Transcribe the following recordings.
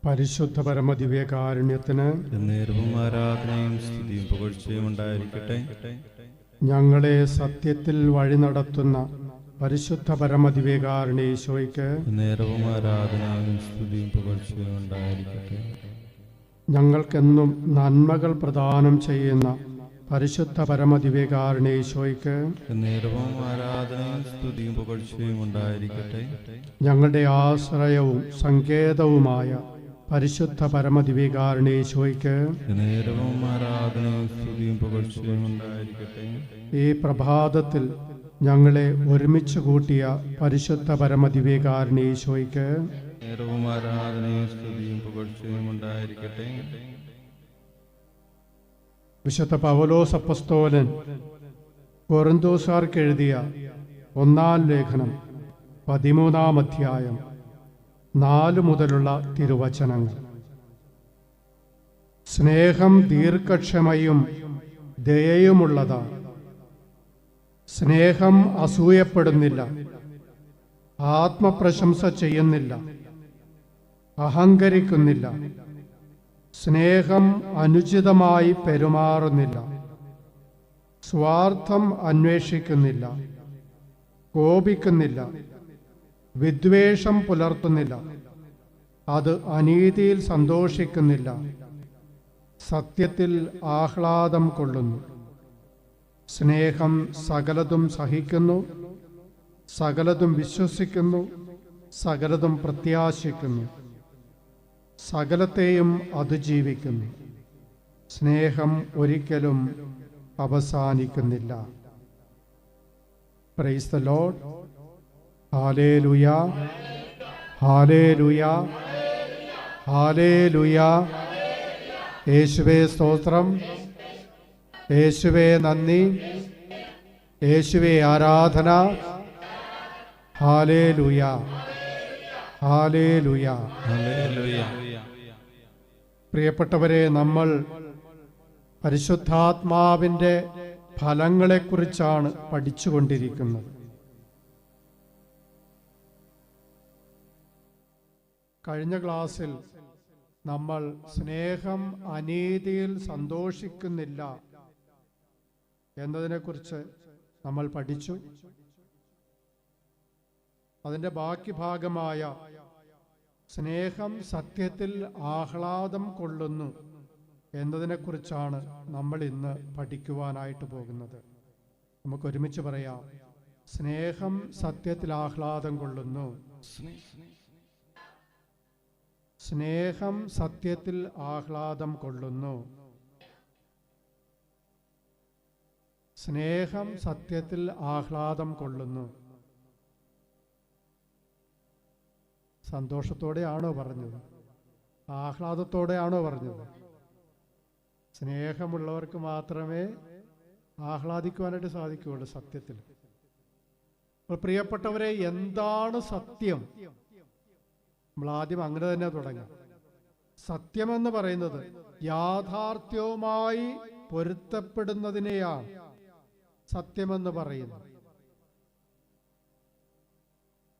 പരിശുദ്ധ പരമദിവ്യകാരുണ്യത്തിന് നേരവും ആരാധനയും സ്തുതിയും പുകഴ്ചയും ഉണ്ടായിരിക്കട്ടെ. ഞങ്ങളെ സത്യത്തിൽ വഴി നടത്തുന്ന പരിശുദ്ധ പരമദിവ്യകാരുണ്യ ഈശോയ്ക്ക് നേരവും ആരാധനയും സ്തുതിയും പുകഴ്ചയും ഉണ്ടായിരിക്കട്ടെ. ഞങ്ങൾക്കെന്നും നന്മകൾ പ്രദാനം ചെയ്യുന്ന പരിശുദ്ധ പരമദിവ്യകാരുണ്യ ഈശോയ്ക്ക് നേരവും ആരാധനയും സ്തുതിയും പുകഴ്ചയും ഉണ്ടായിരിക്കട്ടെ. ഞങ്ങളുടെ ആശ്രയവും സങ്കേതവുമായ പരിശുദ്ധ പരമദിവ്യകാരുണ്യ ഈശോയ്ക്ക് നേരവും ആരാധനയും സ്തുതിയും പുകഴ്ചയും ഉണ്ടായിരിക്കട്ടെ. ഈ പ്രഭാതത്തിൽ ഞങ്ങളെ ഒരുമിച്ച് കൂട്ടിയ പരിശുദ്ധ പരമദിവ്യകാരുണ്യ ഈശോയ്ക്ക് നേരവും ആരാധനയും സ്തുതിയും പുകഴ്ചയും ഉണ്ടായിരിക്കട്ടെ. വിശുദ്ധ പൗലോസ് അപ്പസ്തോലൻ കൊറിന്തോസാർക്ക് എഴുതിയ 1-ാം ലേഖനം 13-ാം അധ്യായം 4 മുതലുള്ള തിരുവചനങ്ങൾ. സ്നേഹം ദീർഘക്ഷമയും ദയയുമുള്ളതാണ്. സ്നേഹം അസൂയപ്പെടുന്നില്ല, ആത്മപ്രശംസ ചെയ്യുന്നില്ല, അഹങ്കരിക്കുന്നില്ല, സ്നേഹം അനുചിതമായി പെരുമാറുന്നില്ല, സ്വാർത്ഥം അന്വേഷിക്കുന്നില്ല, കോപിക്കുന്നില്ല, വിദ്വേഷം പുലർത്തുന്നില്ല, അത് അനീതിയിൽ സന്തോഷിക്കുന്നില്ല, സത്യത്തിൽ ആഹ്ലാദം കൊള്ളുന്നു. സ്നേഹം സകലതും സഹിക്കുന്നു, സകലതും വിശ്വസിക്കുന്നു, സകലതും പ്രത്യാശിക്കുന്നു, സകലത്തെയും അതിജീവിക്കുന്നു. സ്നേഹം ഒരിക്കലും അവസാനിക്കുന്നില്ല. Price the lord. Hallelujah, hallelujah, hallelujah. യേശുവേ സ്തോത്രം, യേശുവേ നന്ദി, യേശുവേ ആരാധന. Hallelujah, hallelujah, hallelujah. പ്രിയപ്പെട്ടവരെ, നമ്മൾ പരിശുദ്ധാത്മാവിൻ്റെ ഫലങ്ങളെക്കുറിച്ചാണ് പഠിച്ചുകൊണ്ടിരിക്കുന്നത്. കഴിഞ്ഞ ക്ലാസ്സിൽ നമ്മൾ സ്നേഹം അനീതിയിൽ സന്തോഷിക്കുന്നില്ല എന്നതിനെക്കുറിച്ച് നമ്മൾ പഠിച്ചു. അതിൻ്റെ ബാക്കി ഭാഗമായ സ്നേഹം സത്യത്തിൽ ആഹ്ലാദം കൊള്ളുന്നു എന്നതിനെക്കുറിച്ചാണ് നമ്മൾ ഇന്ന് പഠിക്കുവാനായിട്ട് പോകുന്നത്. നമുക്ക് ഒരുമിച്ച് പറയാം. സ്നേഹം സത്യത്തിൽ ആഹ്ലാദം കൊള്ളുന്നു. സ്നേഹം സത്യത്തിൽ ആഹ്ലാദം കൊള്ളുന്നു. സ്നേഹം സത്യത്തിൽ ആഹ്ലാദം കൊള്ളുന്നു. സന്തോഷത്തോടെയാണോ പറഞ്ഞത്? ആഹ്ലാദത്തോടെയാണോ പറഞ്ഞത്? സ്നേഹമുള്ളവർക്ക് മാത്രമേ ആഹ്ലാദിക്കുവാനായിട്ട് സാധിക്കുകയുള്ളൂ സത്യത്തിൽ. അപ്പോൾ പ്രിയപ്പെട്ടവരെ, എന്താണ് സത്യം? നമ്മൾ ആദ്യം അങ്ങനെ തന്നെ തുടങ്ങാം. സത്യമെന്ന് പറയുന്നത് യാഥാർത്ഥ്യവുമായി പൊരുത്തപ്പെടുന്നതിനെയാണ് സത്യമെന്ന് പറയുന്നത്.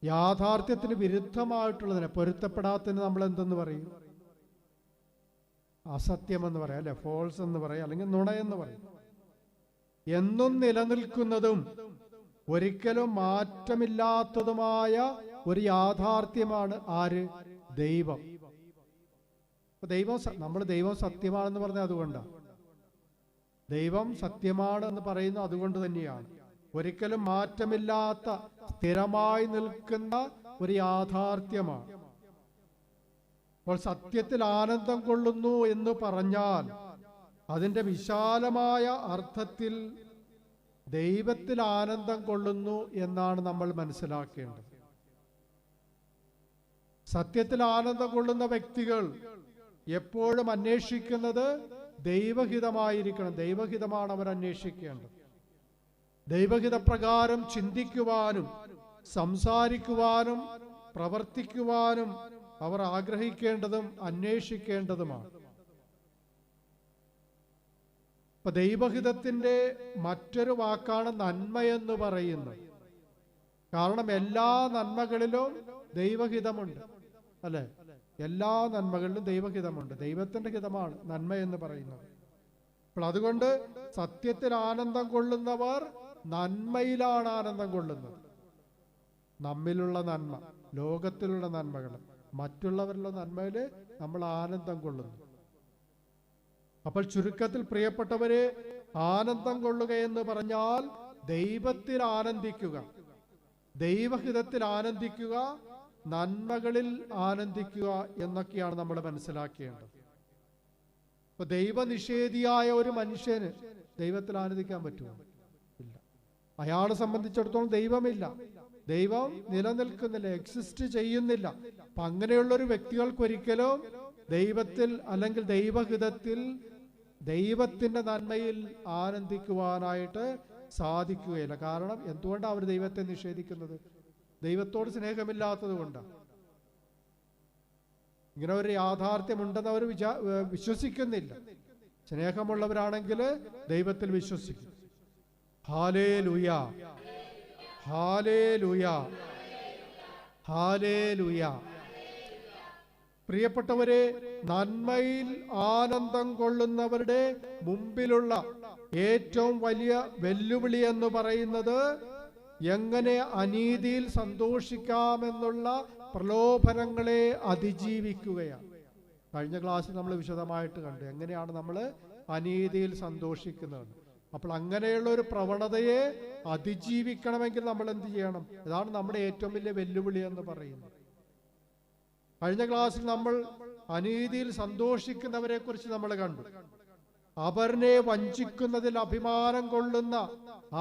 യാഥാർത്ഥ്യത്തിന് വിരുദ്ധമായിട്ടുള്ളതിനെ, പൊരുത്തപ്പെടാത്തതിന് നമ്മൾ എന്തെന്ന് പറയും? അസത്യമെന്ന് പറയാം, അല്ലെ? ഫോൾസ് എന്ന് പറയാം, അല്ലെങ്കിൽ നുണയെന്ന് പറയും. എന്നും നിലനിൽക്കുന്നതും ഒരിക്കലും മാറ്റമില്ലാത്തതുമായ ഒരു യാഥാർത്ഥ്യമാണ് ആര്? ദൈവം. നമ്മൾ ദൈവം സത്യമാണെന്ന് പറഞ്ഞത് അതുകൊണ്ടാണ്. ദൈവം സത്യമാണ് എന്ന് പറയുന്നത് അതുകൊണ്ട് തന്നെയാണ്. ഒരിക്കലും മാറ്റമില്ലാത്ത, സ്ഥിരമായി നിൽക്കുന്ന ഒരു യാഥാർത്ഥ്യമാണ്. അപ്പോൾ സത്യത്തിൽ ആനന്ദം കൊള്ളുന്നു എന്ന് പറഞ്ഞാൽ അതിൻ്റെ വിശാലമായ അർത്ഥത്തിൽ ദൈവത്തിൽ ആനന്ദം കൊള്ളുന്നു എന്നാണ് നമ്മൾ മനസ്സിലാക്കേണ്ടത്. സത്യത്തിൽ ആനന്ദം കൊള്ളുന്ന വ്യക്തികൾ എപ്പോഴും അന്വേഷിക്കുന്നത് ദൈവഹിതമായിരിക്കണം. ദൈവഹിതമാണ് അവർ അന്വേഷിക്കേണ്ടത്. ദൈവഹിതപ്രകാരം ചിന്തിക്കുവാനും സംസാരിക്കുവാനും പ്രവർത്തിക്കുവാനും അവർ ആഗ്രഹിക്കേണ്ടതും അന്വേഷിക്കേണ്ടതുമാണ്. അപ്പൊ ദൈവഹിതത്തിന്റെ മറ്റൊരു വാക്കാണ് നന്മയെന്ന് പറയുന്നത്. കാരണം എല്ലാ നന്മകളിലും ദൈവഹിതമുണ്ട്, അല്ലെ? എല്ലാ നന്മകളിലും ദൈവഹിതമുണ്ട്. ദൈവത്തിന്റെ ഹിതമാണ് നന്മ എന്ന് പറയുന്നത്. അപ്പോൾ അതുകൊണ്ട് സത്യത്തിൽ ആനന്ദം കൊള്ളുന്നവർ നന്മയിലാണ് ആനന്ദം കൊള്ളുന്നത്. നമ്മിലുള്ള നന്മ, ലോകത്തിലുള്ള നന്മകൾ, മറ്റുള്ളവരിലുള്ള നന്മയിൽ നമ്മൾ ആനന്ദം കൊള്ളുന്നു. അപ്പോൾ ചുരുക്കത്തിൽ പ്രിയപ്പെട്ടവരെ, ആനന്ദം കൊള്ളുക എന്ന് പറഞ്ഞാൽ ദൈവത്തിൽ ആനന്ദിക്കുക, ദൈവഹിതത്തിൽ ആനന്ദിക്കുക, നന്മകളിൽ ആനന്ദിക്കുക എന്നൊക്കെയാണ് നമ്മൾ മനസ്സിലാക്കേണ്ടത്. ഇപ്പൊ ദൈവനിഷേധിയായ ഒരു മനുഷ്യന് ദൈവത്തിൽ ആനന്ദിക്കാൻ പറ്റുമോ? ഇല്ല. അയാളെ സംബന്ധിച്ചിടത്തോളം ദൈവമില്ല, ദൈവം നിലനിൽക്കുന്നില്ല, എക്സിസ്റ്റ് ചെയ്യുന്നില്ല. അപ്പൊ അങ്ങനെയുള്ളൊരു വ്യക്തികൾക്ക് ഒരിക്കലും ദൈവത്തിൽ അല്ലെങ്കിൽ ദൈവഹിതത്തിൽ, ദൈവത്തിന്റെ നന്മയിൽ ആനന്ദിക്കുവാനായിട്ട് സാധിക്കുകയില്ല. കാരണം എന്തുകൊണ്ടാണ് അവർ ദൈവത്തെ നിഷേധിക്കുന്നത്? ദൈവത്തോട് സ്നേഹമില്ലാത്തത് കൊണ്ടാണ്. ഇങ്ങനെ ഒരു യാഥാർത്ഥ്യമുണ്ടെന്ന് അവർ വിശ്വസിക്കുന്നില്ല. സ്നേഹമുള്ളവരാണെങ്കിൽ ദൈവത്തിൽ വിശ്വസിക്കും. Hallelujah, hallelujah, hallelujah. പ്രിയപ്പെട്ടവരെ, നന്മയിൽ ആനന്ദം കൊള്ളുന്നവരുടെ മുമ്പിലുള്ള ഏറ്റവും വലിയ വെല്ലുവിളി എന്ന് പറയുന്നത് എങ്ങനെ അനീതിയിൽ സന്തോഷിക്കാമെന്നുള്ള പ്രലോഭനങ്ങളെ അതിജീവിക്കുകയാണ്. കഴിഞ്ഞ ക്ലാസ്സിൽ നമ്മൾ വിശദമായിട്ട് കണ്ടു എങ്ങനെയാണ് നമ്മൾ അനീതിയിൽ സന്തോഷിക്കുന്നത്. അപ്പോൾ അങ്ങനെയുള്ള ഒരു പ്രവണതയെ അതിജീവിക്കണമെങ്കിൽ നമ്മൾ എന്ത് ചെയ്യണം? ഇതാണ് നമ്മുടെ ഏറ്റവും വലിയ വെല്ലുവിളി എന്ന് പറയുന്നത്. കഴിഞ്ഞ ക്ലാസ്സിൽ നമ്മൾ അനീതിയിൽ സന്തോഷിക്കുന്നവരെ കുറിച്ച് നമ്മൾ കണ്ടു. അപരനെ വഞ്ചിക്കുന്നതിൽ അഭിമാനം കൊള്ളുന്ന,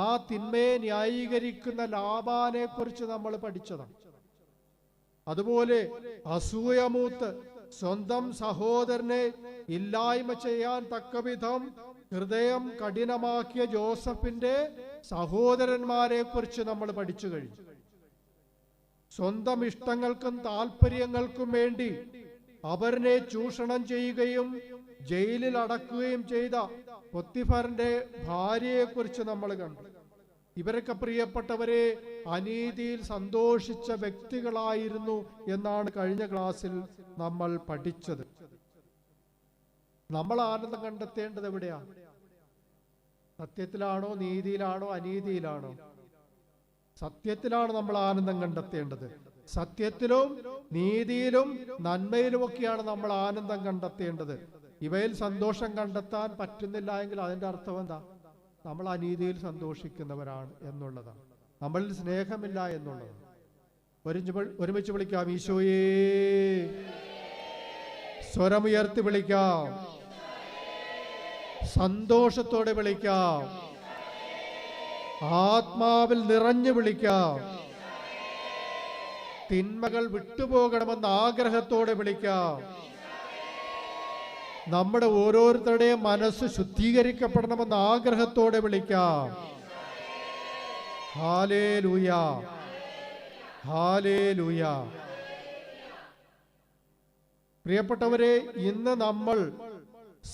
ആ തിന്മയെ ന്യായീകരിക്കുന്ന ലാബാനെ കുറിച്ച് നമ്മൾ പഠിച്ചതാണ്. അതുപോലെ അസൂയമൂത്ത് സ്വന്തം സഹോദരനെ ഇല്ലായ്മ ചെയ്യാൻ തക്കവിധം ഹൃദയം കഠിനമാക്കിയ ജോസഫിന്റെ സഹോദരന്മാരെ കുറിച്ച് നമ്മൾ പഠിച്ചു കഴിഞ്ഞു. സ്വന്തം ഇഷ്ടങ്ങൾക്കും താല്പര്യങ്ങൾക്കും വേണ്ടി അവരനെ ചൂഷണം ചെയ്യുകയും ജയിലിൽ അടക്കുകയും ചെയ്ത പൊത്തിഫറിന്റെ ഭാര്യയെ കുറിച്ച് നമ്മൾ കണ്ടു. ഇവരൊക്കെ പ്രിയപ്പെട്ടവരെ അനീതിയിൽ സന്തോഷിച്ച വ്യക്തികളായിരുന്നു എന്നാണ് കഴിഞ്ഞ ക്ലാസ്സിൽ നമ്മൾ പഠിച്ചത്. നമ്മൾ ആനന്ദം കണ്ടെത്തേണ്ടത് എവിടെയാണ്? സത്യത്തിലാണോ, നീതിയിലാണോ, അനീതിയിലാണോ? സത്യത്തിലാണ് നമ്മൾ ആനന്ദം കണ്ടെത്തേണ്ടത്. സത്യത്തിലും നീതിയിലും നന്മയിലുമൊക്കെയാണ് നമ്മൾ ആനന്ദം കണ്ടെത്തേണ്ടത്. ഇവയിൽ സന്തോഷം കണ്ടെത്താൻ പറ്റുന്നില്ല എങ്കിൽ അതിന്റെ അർത്ഥം എന്താ? നമ്മൾ അനീതിയിൽ സന്തോഷിക്കുന്നവരാണ് എന്നുള്ളതാണ്, നമ്മളിൽ സ്നേഹമില്ല എന്നുള്ളതാണ്. ഒരുമിച്ച് വിളിക്കാം, ഈശോയേ. സ്വരമുയർത്തി വിളിക്കാം, സന്തോഷത്തോടെ വിളിക്കാം, ആത്മാവിൽ നിറഞ്ഞു വിളിക്കാം, തിന്മകൾ വിട്ടുപോകണമെന്ന ആഗ്രഹത്തോടെ വിളിക്കാം. നമ്മുടെ ഓരോരുത്തരുടെയും മനസ്സ് ശുദ്ധീകരിക്കപ്പെടണമെന്ന ആഗ്രഹത്തോടെ വിളിക്കാം. Hallelujah, hallelujah. പ്രിയപ്പെട്ടവരെ, ഇന്ന് നമ്മൾ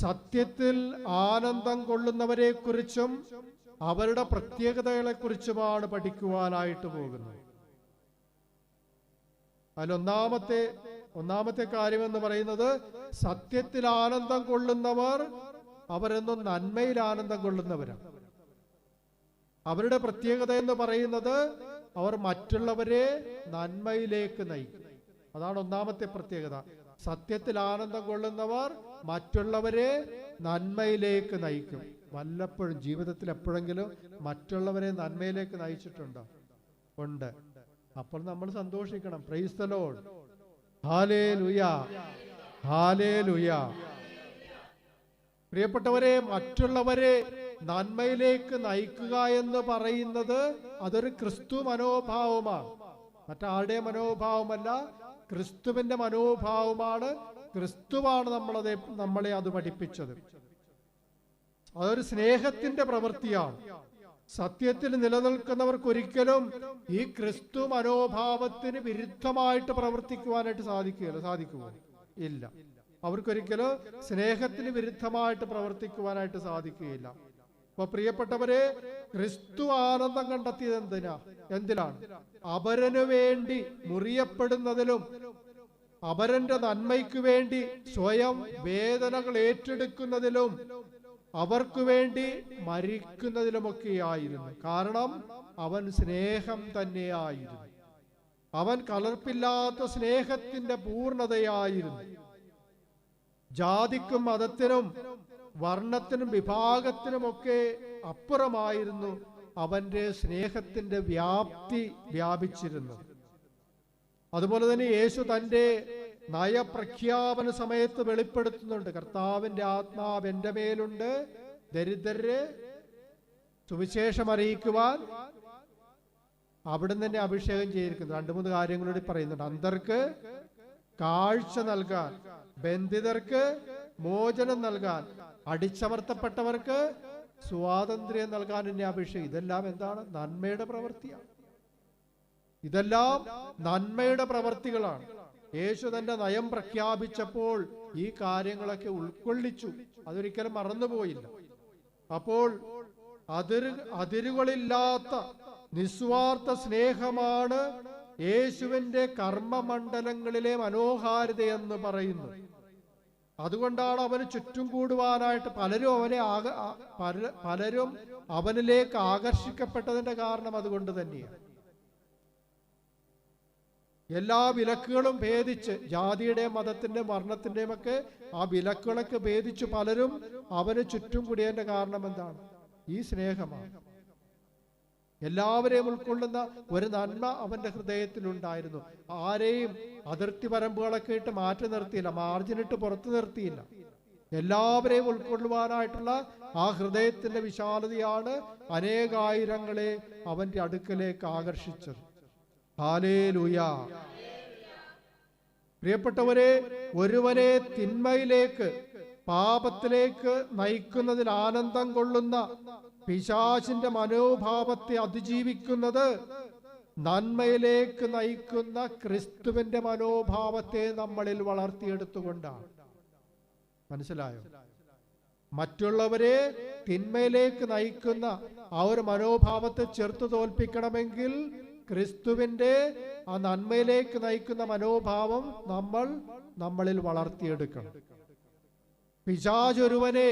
സത്യത്തിൽ ആനന്ദം കൊള്ളുന്നവരെ കുറിച്ചും അവരുടെ പ്രത്യേകതകളെ കുറിച്ചുമാണ് പഠിക്കുവാനായിട്ട് പോകുന്നത്. ഒന്നാമത്തെ കാര്യമെന്ന് പറയുന്നത്, സത്യത്തിൽ ആനന്ദം കൊള്ളുന്നവർ അവരെന്നും നന്മയിൽ ആനന്ദം കൊള്ളുന്നവരാണ്. അവരുടെ പ്രത്യേകത എന്ന് പറയുന്നത് അവർ മറ്റുള്ളവരെ നന്മയിലേക്ക് നയിക്കും. അതാണ് ഒന്നാമത്തെ പ്രത്യേകത. സത്യത്തിൽ ആനന്ദം കൊള്ളുന്നവർ മറ്റുള്ളവരെ നന്മയിലേക്ക് നയിക്കും. വല്ലപ്പോഴും ജീവിതത്തിൽ എപ്പോഴെങ്കിലും മറ്റുള്ളവരെ നന്മയിലേക്ക് നയിച്ചിട്ടുണ്ടോ? ഉണ്ട്. അപ്പോൾ നമ്മൾ സന്തോഷിക്കണം. Praise the lord, hallelujah, hallelujah. പ്രിയപ്പെട്ടവരെ, മറ്റുള്ളവരെ നന്മയിലേക്ക് നയിക്കുക എന്ന് പറയുന്നത് അതൊരു ക്രിസ്തു മനോഭാവമാണ്, മറ്റാരുടെ മനോഭാവമല്ല, ക്രിസ്തുവിന്റെ മനോഭാവമാണ്. ക്രിസ്തുവാണ് നമ്മളെ അത് പഠിപ്പിച്ചത്. അതൊരു സ്നേഹത്തിന്റെ പ്രവൃത്തിയാണ്. സത്യത്തിൽ നിലനിൽക്കുന്നവർക്ക് ഒരിക്കലും ഈ ക്രിസ്തു മനോഭാവത്തിന് വിരുദ്ധമായിട്ട് പ്രവർത്തിക്കുവാനായിട്ട് സാധിക്കുമോ? ഇല്ല. അവർക്കൊരിക്കലും സ്നേഹത്തിന് വിരുദ്ധമായിട്ട് പ്രവർത്തിക്കുവാനായിട്ട് സാധിക്കുകയില്ല. അപ്പൊ പ്രിയപ്പെട്ടവരെ, ക്രിസ്തു ആനന്ദം കണ്ടെത്തിയത് എന്തിലാണ്? അപരനു വേണ്ടി മുറിയപ്പെടുന്നതിലും അവരന്റെ നന്മയ്ക്ക് വേണ്ടി സ്വയം വേദനകൾ ഏറ്റെടുക്കുന്നതിലും അവർക്ക് വേണ്ടി മരിക്കുന്നതിലുമൊക്കെയായിരുന്നു. കാരണം അവൻ സ്നേഹം തന്നെയായിരുന്നു. അവൻ കലർപ്പില്ലാത്ത സ്നേഹത്തിന്റെ പൂർണ്ണതയായിരുന്നു. ജാതിക്കും മതത്തിനും വർണ്ണത്തിനും വിഭാഗത്തിനുമൊക്കെ അപ്പുറമായിരുന്നു അവന്റെ സ്നേഹത്തിന്റെ വ്യാപ്തി വ്യാപിച്ചിരുന്നത്. അതുപോലെ തന്നെ യേശു തന്റെ നയപ്രഖ്യാപന സമയത്ത് വെളിപ്പെടുത്തുന്നുണ്ട്, കർത്താവിന്റെ ആത്മാവ് എന്റെ മേലുണ്ട്, ദരിദ്രരെ സുവിശേഷം അറിയിക്കുവാൻ അവിടുന്ന് തന്നെ അഭിഷേകം ചെയ്തിരിക്കുന്നു. 2-3 കാര്യങ്ങളോട് പറയുന്നുണ്ട്. അന്ധർക്ക് കാഴ്ച നൽകാൻ, ബന്ധിതർക്ക് മോചനം നൽകാൻ, അടിച്ചമർത്തപ്പെട്ടവർക്ക് സ്വാതന്ത്ര്യം നൽകാൻ എന്നെ അഭിഷേകം. ഇതെല്ലാം എന്താണ്? നന്മയുടെ പ്രവൃത്തിയാണ്. ഇതെല്ലാം നന്മയുടെ പ്രവർത്തികളാണ്. യേശു തന്റെ നയം പ്രഖ്യാപിച്ചപ്പോൾ ഈ കാര്യങ്ങളൊക്കെ ഉൾക്കൊള്ളിച്ചു. അതൊരിക്കലും മറന്നുപോയില്ല. അപ്പോൾ അതിരുകളില്ലാത്ത നിസ്വാർത്ഥ സ്നേഹമാണ് യേശുവിന്റെ കർമ്മമണ്ഡലങ്ങളിലെ മനോഹാരിതയെന്ന് പറയുന്നത്. അതുകൊണ്ടാണ് അവന് ചുറ്റും കൂടുവാനായിട്ട് പലരും അവനിലേക്ക് ആകർഷിക്കപ്പെട്ടതിന്റെ കാരണം അതുകൊണ്ട് തന്നെയാണ്. എല്ലാ വിലക്കുകളും ഭേദിച്ച്, ജാതിയുടെയും മതത്തിന്റെയും വർണ്ണത്തിന്റെയും ഒക്കെ ആ വിലക്കുകളൊക്കെ ഭേദിച്ച് പലരും അവന് ചുറ്റും കൂടിയതിന്റെ കാരണം എന്താണ്? ഈ സ്നേഹമാണ്. എല്ലാവരെയും ഉൾക്കൊള്ളുന്ന ഒരു നന്മ അവന്റെ ഹൃദയത്തിലുണ്ടായിരുന്നു. ആരെയും അതിർത്തി പരമ്പുകളൊക്കെ ഇട്ട് മാറ്റി നിർത്തിയില്ല, മാർജിനിട്ട് പുറത്തു നിർത്തിയില്ല. എല്ലാവരെയും ഉൾക്കൊള്ളുവാനായിട്ടുള്ള ആ ഹൃദയത്തിന്റെ വിശാലതയാണ് അനേകായിരങ്ങളെ അവന്റെ അടുക്കലേക്ക് ആകർഷിച്ചത്. ഹല്ലേലൂയ. പ്രിയപ്പെട്ടവരെ, ഒരുവനെ തിന്മയിലേക്ക്, പാപത്തിലേക്ക് നയിക്കുന്നതിൽ ആനന്ദം കൊള്ളുന്ന പിശാചിന്റെ മനോഭാവത്തെ അതിജീവിക്കുന്നത് നന്മയിലേക്ക് നയിക്കുന്ന ക്രിസ്തുവിന്റെ മനോഭാവത്തെ നമ്മളിൽ വളർത്തിയെടുത്തുകൊണ്ടാണ്. മനസ്സിലായോ? മറ്റുള്ളവരെ തിന്മയിലേക്ക് നയിക്കുന്ന ആ ഒരു മനോഭാവത്തെ ചെറുത്തു തോൽപ്പിക്കണമെങ്കിൽ ക്രിസ്തുവിന്റെ ആ നന്മയിലേക്ക് നയിക്കുന്ന മനോഭാവം നമ്മളിൽ വളർത്തിയെടുക്കണം. പിശാച് ഒരുവനെ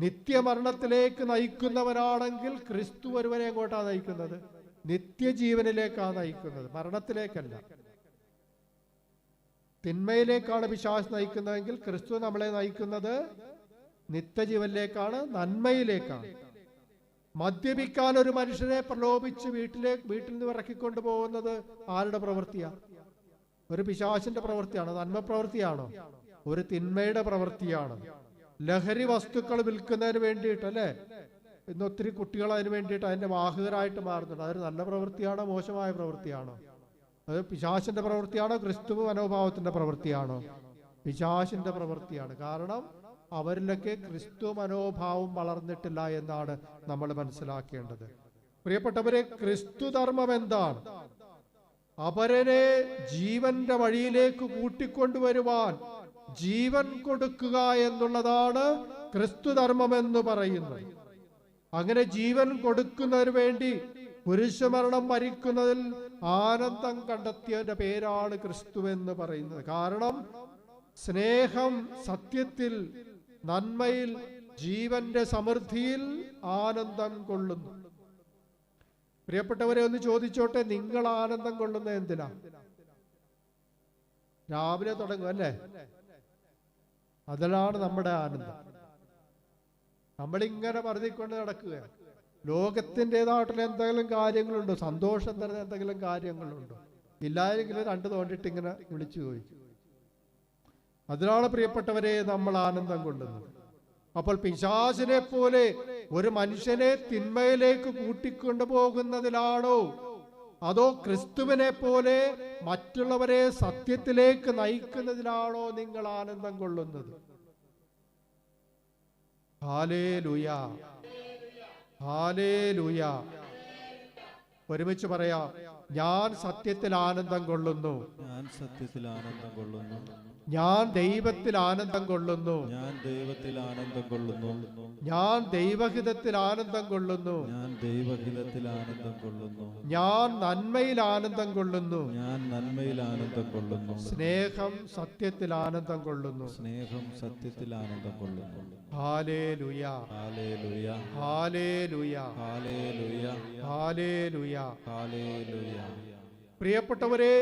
നിത്യമരണത്തിലേക്ക് നയിക്കുന്നവനാണെങ്കിൽ ക്രിസ്തു ഒരുവനെ എങ്ങോട്ടാണ് നയിക്കുന്നത്? നിത്യജീവനിലേക്കാണ് നയിക്കുന്നത്, മരണത്തിലേക്കല്ല. തിന്മയിലേക്കാണ് പിശാച് നയിക്കുന്നതെങ്കിൽ ക്രിസ്തു നമ്മളെ നയിക്കുന്നത് നിത്യജീവനിലേക്കാണ്, നന്മയിലേക്കാണ്. മദ്യപിക്കാൻ ഒരു മനുഷ്യനെ പ്രലോഭിച്ച് വീട്ടിൽ നിന്ന് ഇറക്കിക്കൊണ്ടു പോകുന്നത് ആരുടെ പ്രവൃത്തിയാണ്? ഒരു പിശാചിന്റെ പ്രവൃത്തിയാണ്. നന്മ പ്രവൃത്തിയാണോ? ഒരു തിന്മയുടെ പ്രവൃത്തിയാണ്. ലഹരി വസ്തുക്കൾ വിൽക്കുന്നതിന് വേണ്ടിയിട്ട്, അല്ലെ, ഇന്ന് ഒത്തിരി കുട്ടികൾ അതിന് വേണ്ടിയിട്ട് അതിന്റെ വാഹകരായിട്ട് മാറുന്നുണ്ട്. അതൊരു നല്ല പ്രവൃത്തിയാണോ മോശമായ പ്രവൃത്തിയാണോ? അത് പിശാചിന്റെ പ്രവൃത്തിയാണോ ക്രിസ്തു മനോഭാവത്തിന്റെ പ്രവൃത്തിയാണോ? പിശാചിന്റെ പ്രവൃത്തിയാണ്. കാരണം അവരിലൊക്കെ ക്രിസ്തു മനോഭാവം വളർന്നിട്ടില്ല എന്നാണ് നമ്മൾ മനസ്സിലാക്കേണ്ടത്. പ്രിയപ്പെട്ടവരെ, ക്രിസ്തു ധർമ്മം എന്താണ്? അപരനെ ജീവന്റെ വഴിയിലേക്ക് കൂട്ടിക്കൊണ്ടുവരുവാൻ ജീവൻ കൊടുക്കുക എന്നുള്ളതാണ് ക്രിസ്തുധർമ്മം എന്ന് പറയുന്നത്. അങ്ങനെ ജീവൻ കൊടുക്കുന്നതിന് വേണ്ടി കുരിശുമരണം മരിക്കുന്നതിൽ ആനന്ദം കണ്ടെത്തിയതിന്റെ പേരാണ് ക്രിസ്തു എന്ന് പറയുന്നത്. കാരണം സ്നേഹം സത്യത്തിൽ, നന്മയിൽ, ജീവന്റെ സമൃദ്ധിയിൽ ആനന്ദം കൊള്ളുന്നു. പ്രിയപ്പെട്ടവരെ, ഒന്ന് ചോദിച്ചോട്ടെ, നിങ്ങൾ ആനന്ദം കൊള്ളുന്ന എന്തിനാ? രാവിലെ തുടങ്ങും, അല്ലേ? അതിലാണ് നമ്മുടെ ആനന്ദം. നമ്മളിങ്ങനെ മറുതിക്കൊണ്ട് നടക്കുക. ലോകത്തിൻ്റെതായിട്ടുള്ള എന്തെങ്കിലും കാര്യങ്ങളുണ്ടോ? സന്തോഷം തരുന്ന എന്തെങ്കിലും കാര്യങ്ങളുണ്ടോ? ഇല്ലായെങ്കിലും 2 തോണ്ടിട്ട് ഇങ്ങനെ വിളിച്ചു ചോദിക്കും. അതിനാണ് പ്രിയപ്പെട്ടവരെ നമ്മൾ ആനന്ദം കൊള്ളുന്നത്. അപ്പോൾ പിശാചിനെ പോലെ ഒരു മനുഷ്യനെ തിന്മയിലേക്ക് കൂട്ടിക്കൊണ്ടു പോകുന്നതിലാണോ, അതോ ക്രിസ്തുവിനെ പോലെ മറ്റുള്ളവരെ സത്യത്തിലേക്ക് നയിക്കുന്നതിലാണോ നിങ്ങൾ ആനന്ദം കൊള്ളുന്നത്? Hallelujah, hallelujah. ഒരുമിച്ച് പറയാം, ഞാൻ സത്യത്തിൽ ആനന്ദം കൊള്ളുന്നു, ഞാൻ സത്യത്തിൽ ആനന്ദം കൊള്ളുന്നു, ഞാൻ ദൈവത്തിൽ ആനന്ദം കൊള്ളുന്നു, ഞാൻ ദൈവത്തിൽ ആനന്ദം കൊള്ളുന്നു, ഞാൻ ദൈവഹിതത്തിൽ ആനന്ദം കൊള്ളുന്നു, ഞാൻ ദൈവഹിതത്തിൽ ആനന്ദം കൊള്ളുന്നു, ഞാൻ നന്മയിൽ ആനന്ദം കൊള്ളുന്നു, ഞാൻ നന്മയിൽ ആനന്ദം കൊള്ളുന്നു, സ്നേഹം സത്യത്തിൽ ആനന്ദം കൊള്ളുന്നു. സ്നേഹം സത്യത്തിൽ ആനന്ദം കൊള്ളുന്നു. Hallelujah, hallelujah, hallelujah, hallelujah, hallelujah. Hallelujah. പ്രിയപ്പെട്ടവരെ,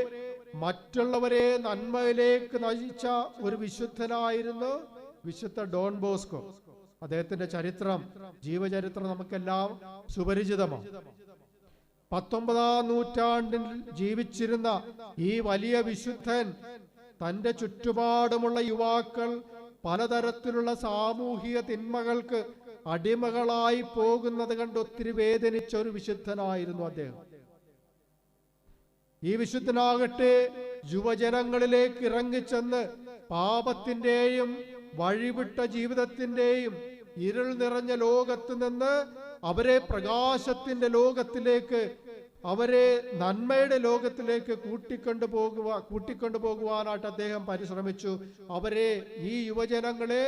മറ്റുള്ളവരെ നന്മയിലേക്ക് നയിച്ച ഒരു വിശുദ്ധനായിരുന്നു വിശുദ്ധ ഡോൺ ബോസ്കോ. അദ്ദേഹത്തിന്റെ ചരിത്രം, ജീവചരിത്രം നമുക്കെല്ലാം സുപരിചിതമാണ്. 19-ാം നൂറ്റാണ്ടിൽ ജീവിച്ചിരുന്ന ഈ വലിയ വിശുദ്ധൻ തന്റെ ചുറ്റുപാടുമുള്ള യുവാക്കൾ പലതരത്തിലുള്ള സാമൂഹിക തിന്മകൾക്ക് അടിമകളായി പോകുന്നത് കണ്ട് ഒത്തിരി വേദനിച്ച ഒരു വിശുദ്ധനായിരുന്നു അദ്ദേഹം. ഈ വിശുദ്ധനാകട്ടെ യുവജനങ്ങളിലേക്ക് ഇറങ്ങിച്ചെന്ന് പാപത്തിന്റെയും വഴിവിട്ട ജീവിതത്തിന്റെയും ഇരുൾ നിറഞ്ഞ ലോകത്ത് നിന്ന് അവരെ പ്രകാശത്തിന്റെ ലോകത്തിലേക്ക്, അവരെ നന്മയുടെ ലോകത്തിലേക്ക് കൂട്ടിക്കൊണ്ടുപോകുവാനായിട്ട് അദ്ദേഹം പരിശ്രമിച്ചു. അവരെ, ഈ യുവജനങ്ങളെ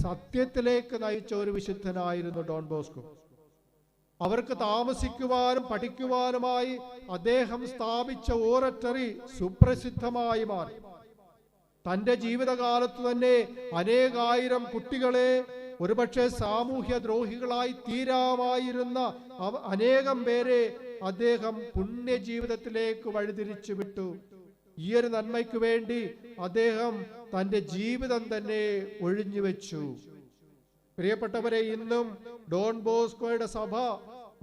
സത്യത്തിലേക്ക് നയിച്ച ഒരു വിശുദ്ധനായിരുന്നു ഡോൺ ബോസ്കോ. അവർക്ക് താമസിക്കുവാനും പഠിക്കുവാനുമായി അദ്ദേഹം സ്ഥാപിച്ച ഓറട്ടറി സുപ്രസിദ്ധമായി മാറി. തന്റെ ജീവിതകാലത്ത് തന്നെ അനേകായിരം കുട്ടികളെ, ഒരുപക്ഷെ സാമൂഹ്യ ദ്രോഹികളായി തീരാമായിരുന്ന അനേകം പേരെ അദ്ദേഹം പുണ്യ ജീവിതത്തിലേക്ക് വഴിതിരിച്ചു വിട്ടു. ഈ ഒരു നന്മയ്ക്ക് വേണ്ടി അദ്ദേഹം തന്റെ ജീവിതം തന്നെ ഒഴിഞ്ഞു വെച്ചു. പ്രിയപ്പെട്ടവരെ, ഇന്നും ഡോൺ ബോസ്കോയുടെ സഭ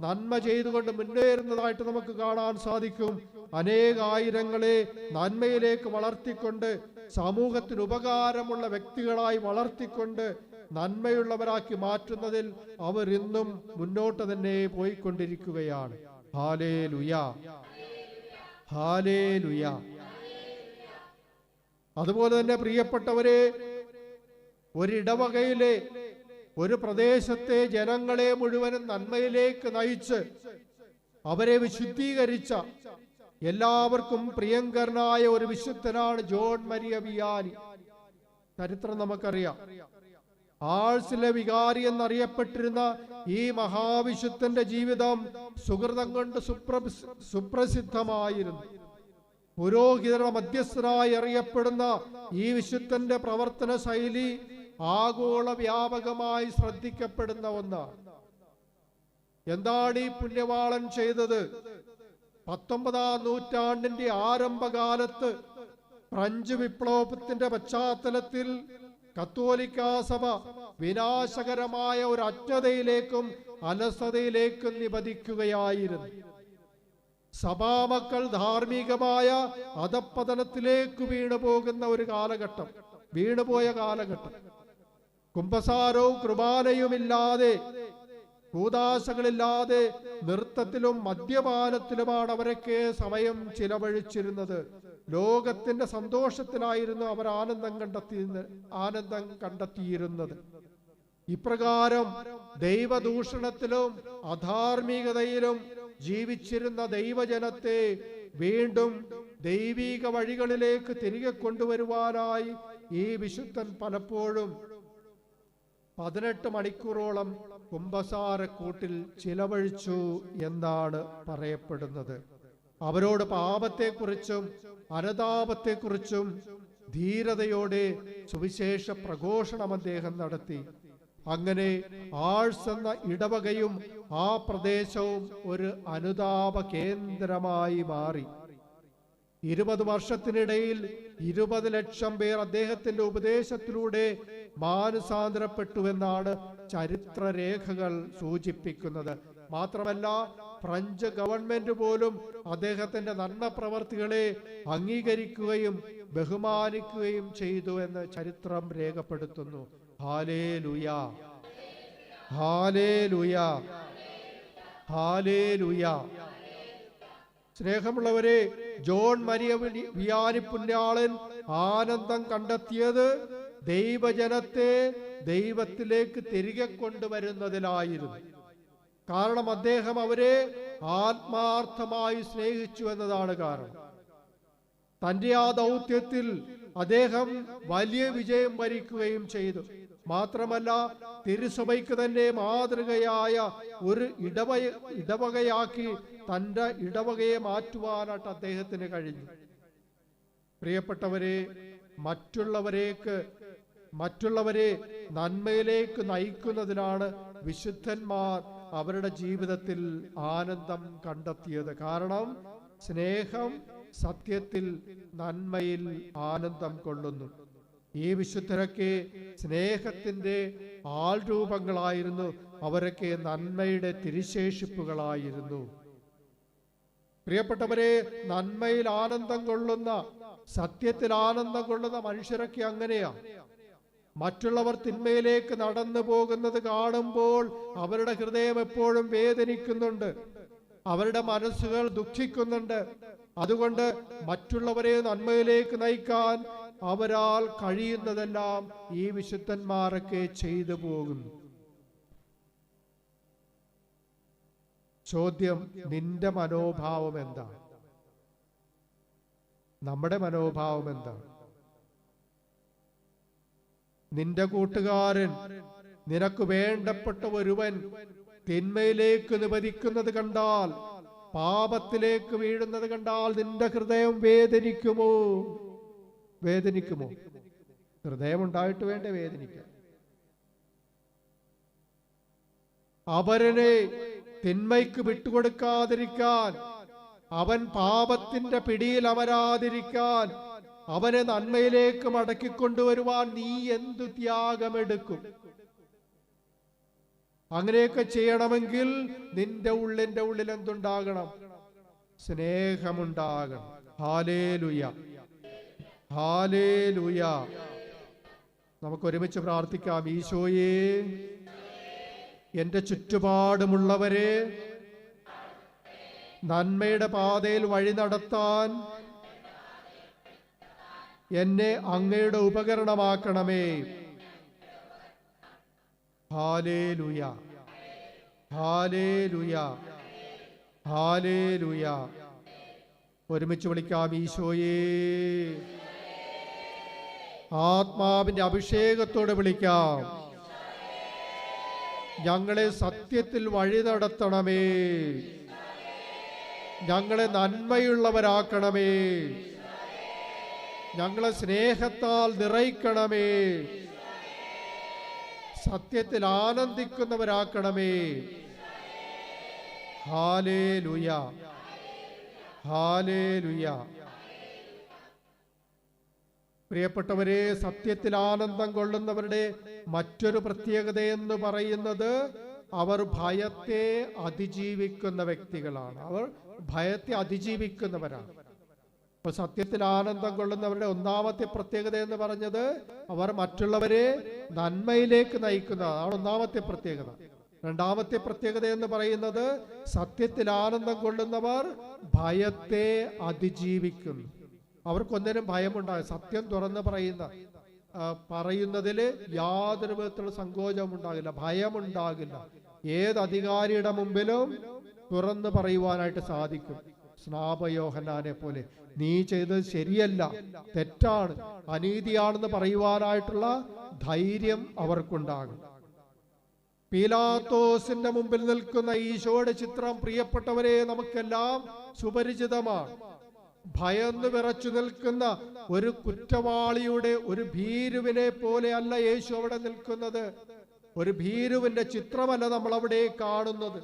നന്മ ചെയ്തുകൊണ്ട് മുന്നേറുന്നതായിട്ട് നമുക്ക് കാണാൻ സാധിക്കും. അനേകായിരങ്ങളെ നന്മയിലേക്ക് വളർത്തിക്കൊണ്ട്, സമൂഹത്തിന് ഉപകാരമുള്ള വ്യക്തികളായി വളർത്തിക്കൊണ്ട് നന്മയുള്ളവരാക്കി മാറ്റുന്നതിൽ അവർ ഇന്നും മുന്നോട്ട് തന്നെ പോയിക്കൊണ്ടിരിക്കുകയാണ്. Hallelujah, hallelujah. അതുപോലെ തന്നെ പ്രിയപ്പെട്ടവരെ, ഒരിടവകയിലെ, ഒരു പ്രദേശത്തെ ജനങ്ങളെ മുഴുവനും നന്മയിലേക്ക് നയിച്ച് അവരെ വിശുദ്ധീകരിച്ച, എല്ലാവർക്കും പ്രിയങ്കരനായ ഒരു വിശുദ്ധനാണ് ജോൺ മരിയ വിയാനി. ചരിത്രം നമുക്കറിയാം. ആഴ്സിലെ വികാരി എന്നറിയപ്പെട്ടിരുന്ന ഈ മഹാവിശുദ്ധന്റെ ജീവിതം സുഹൃതം കൊണ്ട് സുപ്രസിദ്ധമായിരുന്നു. പുരോഹിതരുടെ മധ്യസ്ഥനായി അറിയപ്പെടുന്ന ഈ വിശുദ്ധന്റെ പ്രവർത്തന ശൈലി ആഗോള വ്യാപകമായി ശ്രദ്ധിക്കപ്പെടുന്ന ഒന്നാണ്. എന്താണ് ഈ പുണ്യവാളൻ ചെയ്തത്? 19-ാം നൂറ്റാണ്ടിന്റെ ആരംഭകാലത്ത് ഫ്രഞ്ച് വിപ്ലവത്തിന്റെ പശ്ചാത്തലത്തിൽ കത്തോലിക്കാ സഭ വിനാശകരമായ ഒരു അജ്ഞതയിലേക്കും അലസതയിലേക്കും നിപതിക്കുകയായിരുന്നു. സഭാമക്കൾ ധാർമ്മികമായ അധപ്പതനത്തിലേക്ക് വീണുപോയ കാലഘട്ടം. കുമ്പസാരവും കുർബാനയുമില്ലാതെ, കൂദാശകളില്ലാതെ, നൃത്തത്തിലും മദ്യപാനത്തിലുമാണ് അവരൊക്കെ സമയം ചിലവഴിച്ചിരുന്നത്. ലോകത്തിന്റെ സന്തോഷത്തിലായിരുന്നു അവർ ആനന്ദം കണ്ടെത്തിയിരുന്നത്. ഇപ്രകാരം ദൈവദൂഷണത്തിലും അധാർമികതയിലും ജീവിച്ചിരുന്ന ദൈവജനത്തെ വീണ്ടും ദൈവിക വഴികളിലേക്ക് തിരികെ കൊണ്ടുവരുവാനായി ഈ വിശുദ്ധൻ പലപ്പോഴും 18 മണിക്കൂറോളം കുമ്പസാരക്കൂട്ടിൽ ചിലവഴിച്ചു എന്നാണ് പറയപ്പെടുന്നത്. അവരോട് പാപത്തെക്കുറിച്ചും അനുതാപത്തെക്കുറിച്ചും ധീരതയോടെ സുവിശേഷ പ്രഘോഷണം അദ്ദേഹം നടത്തി. അങ്ങനെ ആഴ്സ് എന്ന ഇടവകയും ആ പ്രദേശവും ഒരു അനുതാപ കേന്ദ്രമായി മാറി. 20 വർഷത്തിനിടയിൽ 20 ലക്ഷം പേർ അദ്ദേഹത്തിന്റെ ഉപദേശത്തിലൂടെ മാനസാന്തരപ്പെട്ടുവെന്നാണ് ചരിത്രരേഖകൾ സൂചിപ്പിക്കുന്നത്. മാത്രമല്ല, ഫ്രഞ്ച് ഗവൺമെന്റ് പോലും അദ്ദേഹത്തിന്റെ നന്മ പ്രവർത്തികളെ അംഗീകരിക്കുകയും ബഹുമാനിക്കുകയും ചെയ്തു എന്ന് ചരിത്രം രേഖപ്പെടുത്തുന്നു. Hallelujah, hallelujah, hallelujah. സ്നേഹമുള്ളവരെ, ജോൺ മരിയ വിയാനി പുണ്യാളൻ ആനന്ദം കണ്ടെത്തിയത് ദൈവജനത്തെ ദൈവത്തിലേക്ക് തിരികെ കൊണ്ടുവരുന്നതിലായിരുന്നു. കാരണം അദ്ദേഹം അവരെ ആത്മാർത്ഥമായി സ്നേഹിച്ചു എന്നതാണ് കാരണം. തന്റെ ആ ദൗത്യത്തിൽ അദ്ദേഹം വലിയ വിജയം വരിക്കുകയും ചെയ്തു. മാത്രമല്ല, തിരുസഭയ്ക്ക് തന്നെ മാതൃകയായ ഒരു ഇടവകയാക്കി തന്റെ ഇടവകയെ മാറ്റുവാനായിട്ട് അദ്ദേഹത്തിന് കഴിഞ്ഞു. പ്രിയപ്പെട്ടവരെ, മറ്റുള്ളവരെ നന്മയിലേക്ക് നയിക്കുന്നതിലാണ് വിശുദ്ധന്മാർ അവരുടെ ജീവിതത്തിൽ ആനന്ദം കണ്ടെത്തിയത്. കാരണം സ്നേഹം സത്യത്തിൽ നന്മയിൽ ആനന്ദം കൊള്ളുന്നു. ഈ വിശുദ്ധരൊക്കെ സ്നേഹത്തിന്റെ ആൾരൂപങ്ങളായിരുന്നു. അവരൊക്കെ നന്മയുടെ തിരുശേഷിപ്പുകളായിരുന്നു. പ്രിയപ്പെട്ടവരെ, നന്മയിൽ ആനന്ദം കൊള്ളുന്ന, സത്യത്തിൽ ആനന്ദം കൊള്ളുന്ന മനുഷ്യരൊക്കെ അങ്ങനെയാ. മറ്റുള്ളവർ തിന്മയിലേക്ക് നടന്നു പോകുന്നത് കാണുമ്പോൾ അവരുടെ ഹൃദയം എപ്പോഴും വേദനിക്കുന്നുണ്ട്, അവരുടെ മനസ്സുകൾ ദുഃഖിക്കുന്നുണ്ട്. അതുകൊണ്ട് മറ്റുള്ളവരെ നന്മയിലേക്ക് നയിക്കാൻ അവരാൽ കഴിയുന്നതെല്ലാം ഈ വിശുദ്ധന്മാരൊക്കെ ചെയ്തു പോകുന്നു. ചോദ്യം, നിന്റെ മനോഭാവം എന്താ? നമ്മുടെ മനോഭാവം എന്താ? നിന്റെ കൂട്ടുകാരൻ, നിനക്ക് വേണ്ടപ്പെട്ട ഒരുവൻ തിന്മയിലേക്ക് നിപതിക്കുന്നത് കണ്ടാൽ, പാപത്തിലേക്ക് വീഴുന്നത് കണ്ടാൽ നിന്റെ ഹൃദയം വേദനിക്കുമോ? വേദനിക്കുമോ? ഹൃദയം ഉണ്ടായിട്ട് വേണ്ടേ വേദനിക്കാൻ? അവരനെ തിന്മയ്ക്ക് വിട്ടുകൊടുക്കാതിരിക്കാൻ, അവൻ പാപത്തിന്റെ പിടിയിൽ അമരാതിരിക്കാൻ, അവനെ നന്മയിലേക്ക് മടക്കിക്കൊണ്ടുവരുവാൻ നീ എന്തു ത്യാഗമെടുക്കും? അങ്ങനെയൊക്കെ ചെയ്യണമെങ്കിൽ നിന്റെ ഉള്ളിൽ എന്തുണ്ടാകണം? സ്നേഹമുണ്ടാകണം. Hallelujah, hallelujah. നമുക്ക് ഒരുമിച്ച് പ്രാർത്ഥിക്കാം. ഈശോയേ, എന്റെ ചുറ്റുപാടുമുള്ളവരെ നന്മയുടെ പാതയിൽ വഴി നടത്താൻ എന്നെ അങ്ങയുടെ ഉപകരണമാക്കണമേ. Hallelujah, hallelujah, hallelujah. ഒരുമിച്ച് വിളിക്കാം. ഈശോയേ, ആത്മാവിന്റെ അഭിഷേകത്തോടെ വിളിക്കാം. ഞങ്ങളെ സത്യത്തിൽ വഴി നടത്തണമേ, ഞങ്ങളെ നന്മയുള്ളവരാക്കണമേ, ഞങ്ങളെ സ്നേഹത്താൽ നിറയ്ക്കണമേ, സത്യത്തിൽ ആനന്ദിക്കുന്നവരാക്കണമേ. Hallelujah, hallelujah. പ്രിയപ്പെട്ടവരെ, സത്യത്തിൽ ആനന്ദം കൊള്ളുന്നവരുടെ മറ്റൊരു പ്രത്യേകത എന്ന് പറയുന്നത് അവർ ഭയത്തെ അതിജീവിക്കുന്ന വ്യക്തികളാണ്. അവർ ഭയത്തെ അതിജീവിക്കുന്നവരാണ്. അപ്പോൾ സത്യത്തിൽ ആനന്ദം കൊള്ളുന്നവരുടെ ഒന്നാമത്തെ പ്രത്യേകത എന്ന് പറഞ്ഞത് അവർ മറ്റുള്ളവരെ നന്മയിലേക്ക് നയിക്കുന്നതാണ് ഒന്നാമത്തെ പ്രത്യേകത. രണ്ടാമത്തെ പ്രത്യേകത എന്ന് പറയുന്നത് സത്യത്തിൽ ആനന്ദം കൊള്ളുന്നവർ ഭയത്തെ അതിജീവിക്കുന്നു. അവർക്കൊന്നിനും ഭയമുണ്ടാകും. സത്യം തുറന്ന് പറയുന്നതിൽ യാതൊരു വിധത്തിലുള്ള സങ്കോചവും ഉണ്ടാകില്ല, ഭയമുണ്ടാകില്ല. ഏത് അധികാരിയുടെ മുമ്പിലും തുറന്ന് പറയുവാനായിട്ട് സാധിക്കും. സ്നാപയോഹന്നാനെ പോലെ നീ ചെയ്തത് ശരിയല്ല, തെറ്റാണ്, അനീതിയാണെന്ന് പറയുവാനായിട്ടുള്ള ധൈര്യം അവർക്കുണ്ടാകും. പീലാത്തോസിന്റെ മുമ്പിൽ നിൽക്കുന്ന ഈശോയുടെ ചിത്രം പ്രിയപ്പെട്ടവരെ നമുക്കെല്ലാം സുപരിചിതമാണ്. ഭയന്ന് വിറച്ചു നിൽക്കുന്ന ഒരു കുറ്റവാളിയുടെ, ഒരു ഭീരുവിനെ പോലെ അല്ല യേശു അവിടെ നിൽക്കുന്നത്. ഒരു ഭീരുവിന്റെ ചിത്രമല്ല നമ്മൾ അവിടെ കാണുന്നത്.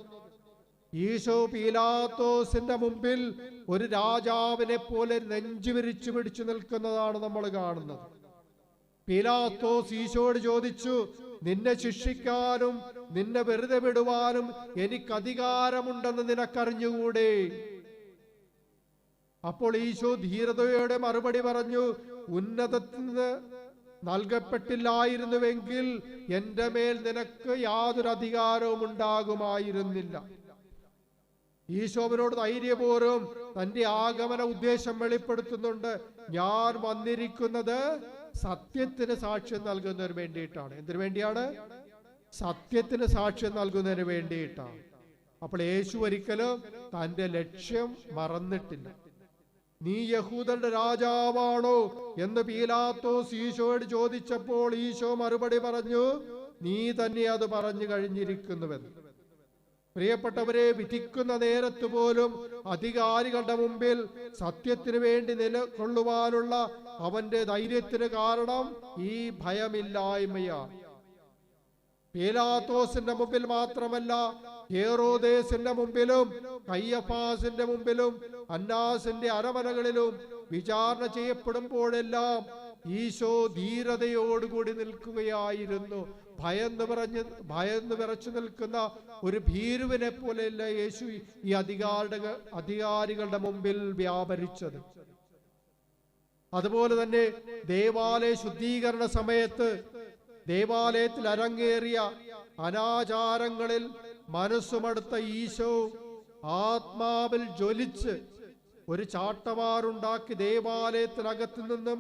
ഈശോ പീലാത്തോസിന്റെ മുമ്പിൽ ഒരു രാജാവിനെ പോലെ നെഞ്ചുവിരിച്ചു പിടിച്ചു നിൽക്കുന്നതാണ് നമ്മൾ കാണുന്നത്. പീലാത്തോസ് ഈശോയോട് ചോദിച്ചു, നിന്നെ ശിക്ഷിക്കാനും നിന്നെ വെറുതെ വിടുവാനും എനിക്ക് അധികാരമുണ്ടെന്ന് നിനക്കറിഞ്ഞുകൂടെ? അപ്പോൾ ഈശോ ധീരതയോടെ മറുപടി പറഞ്ഞു, ഉന്നതത്തിൽ നിന്ന് നൽകപ്പെട്ടില്ലായിരുന്നുവെങ്കിൽ എന്റെ മേൽ നിനക്ക് യാതൊരു അധികാരവും ഉണ്ടാകുമായിരുന്നില്ല. ഈശോവിനോട് ധൈര്യപൂർവ്വം തന്റെ ആഗമന ഉദ്ദേശം വെളിപ്പെടുത്തുന്നുണ്ട്. ഞാൻ വന്നിരിക്കുന്നത് സത്യത്തിന് സാക്ഷ്യം നൽകുന്നതിന് വേണ്ടിയിട്ടാണ്. എന്തിനു വേണ്ടിയാണ്? സത്യത്തിന് സാക്ഷ്യം നൽകുന്നതിന് വേണ്ടിയിട്ടാണ്. അപ്പോൾ യേശു ഒരിക്കലും തന്റെ ലക്ഷ്യം മറന്നിട്ടില്ല. നീ യഹൂദരുടെ രാജാവാണോ എന്ന് പീലാത്തോസ് ഈശോയോട് ചോദിച്ചപ്പോൾ ഈശോ മറുപടി പറഞ്ഞു, നീ തന്നെ അത് പറഞ്ഞു കഴിഞ്ഞിരിക്കുന്നുവെന്ന്. പ്രിയപ്പെട്ടവരെ, വിധിക്കുന്ന നേരത്ത് പോലും അധികാരികളുടെ മുമ്പിൽ സത്യത്തിനു വേണ്ടി നിലകൊള്ളുവാനുള്ള അവന്റെ ധൈര്യത്തിന് കാരണം ഈ ഭയമില്ലായ്മയാണ്. പീലാത്തോസിന്റെ മുമ്പിൽ മാത്രമല്ല, ഹെരോദേസിന്റെ മുമ്പിലും കയ്യഫാസിന്റെ മുമ്പിലും അന്നാസിന്റെ അരമനകളിലും വിചാരണ ചെയ്യപ്പെടുമ്പോഴെല്ലാം ഈശോ ധീരതയോടുകൂടി നിൽക്കുകയായിരുന്നു. ഭയന്ന് വിറച്ചു നിൽക്കുന്ന ഒരു ഭീരുവിനെ പോലെയല്ല യേശു ഈ അധികാരികളുടെ മുമ്പിൽ വ്യാപരിച്ചത്. അതുപോലെ തന്നെ ദേവാലയ ശുദ്ധീകരണ സമയത്ത് ദേവാലയത്തിൽ അരങ്ങേറിയ അനാചാരങ്ങളിൽ മനസ്സുമടുത്ത ഈശോ ആത്മാവിൽ ജ്വലിച്ച് ഒരു ചാട്ടവാറുണ്ടാക്കി ദേവാലയത്തിനകത്തു നിന്നും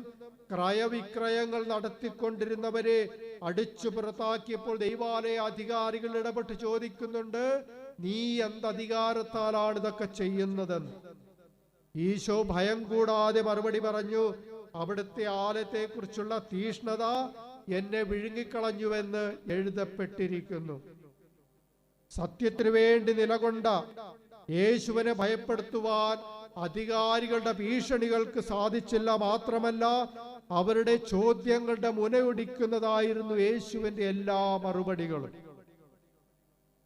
ക്രയവിക്രയങ്ങൾ നടത്തിക്കൊണ്ടിരുന്നവരെ അടിച്ചു പുറത്താക്കിയപ്പോൾ ദൈവാലയ അധികാരികൾ ഇടപെട്ട് ചോദിക്കുന്നുണ്ട്, നീ എന്തധികാരത്താലാണ് ഇതൊക്കെ ചെയ്യുന്നതെന്ന്. ഈശോ ഭയം കൂടാതെ മറുപടി പറഞ്ഞു, അവിടുത്തെ ആലയത്തെ കുറിച്ചുള്ള തീഷ്ണത എന്നെ വിഴുങ്ങിക്കളഞ്ഞുവെന്ന് എഴുതപ്പെട്ടിരിക്കുന്നു. സത്യത്തിനു വേണ്ടി നിലകൊണ്ട യേശുവിനെ ഭയപ്പെടുത്തുവാൻ അധികാരികളുടെ ഭീഷണികൾക്ക് സാധിച്ചില്ല. മാത്രമല്ല, അവരുടെ ചോദ്യങ്ങളുടെ മുനയൊടിക്കുന്നതായിരുന്നു യേശുവിന്റെ എല്ലാ മറുപടികളും.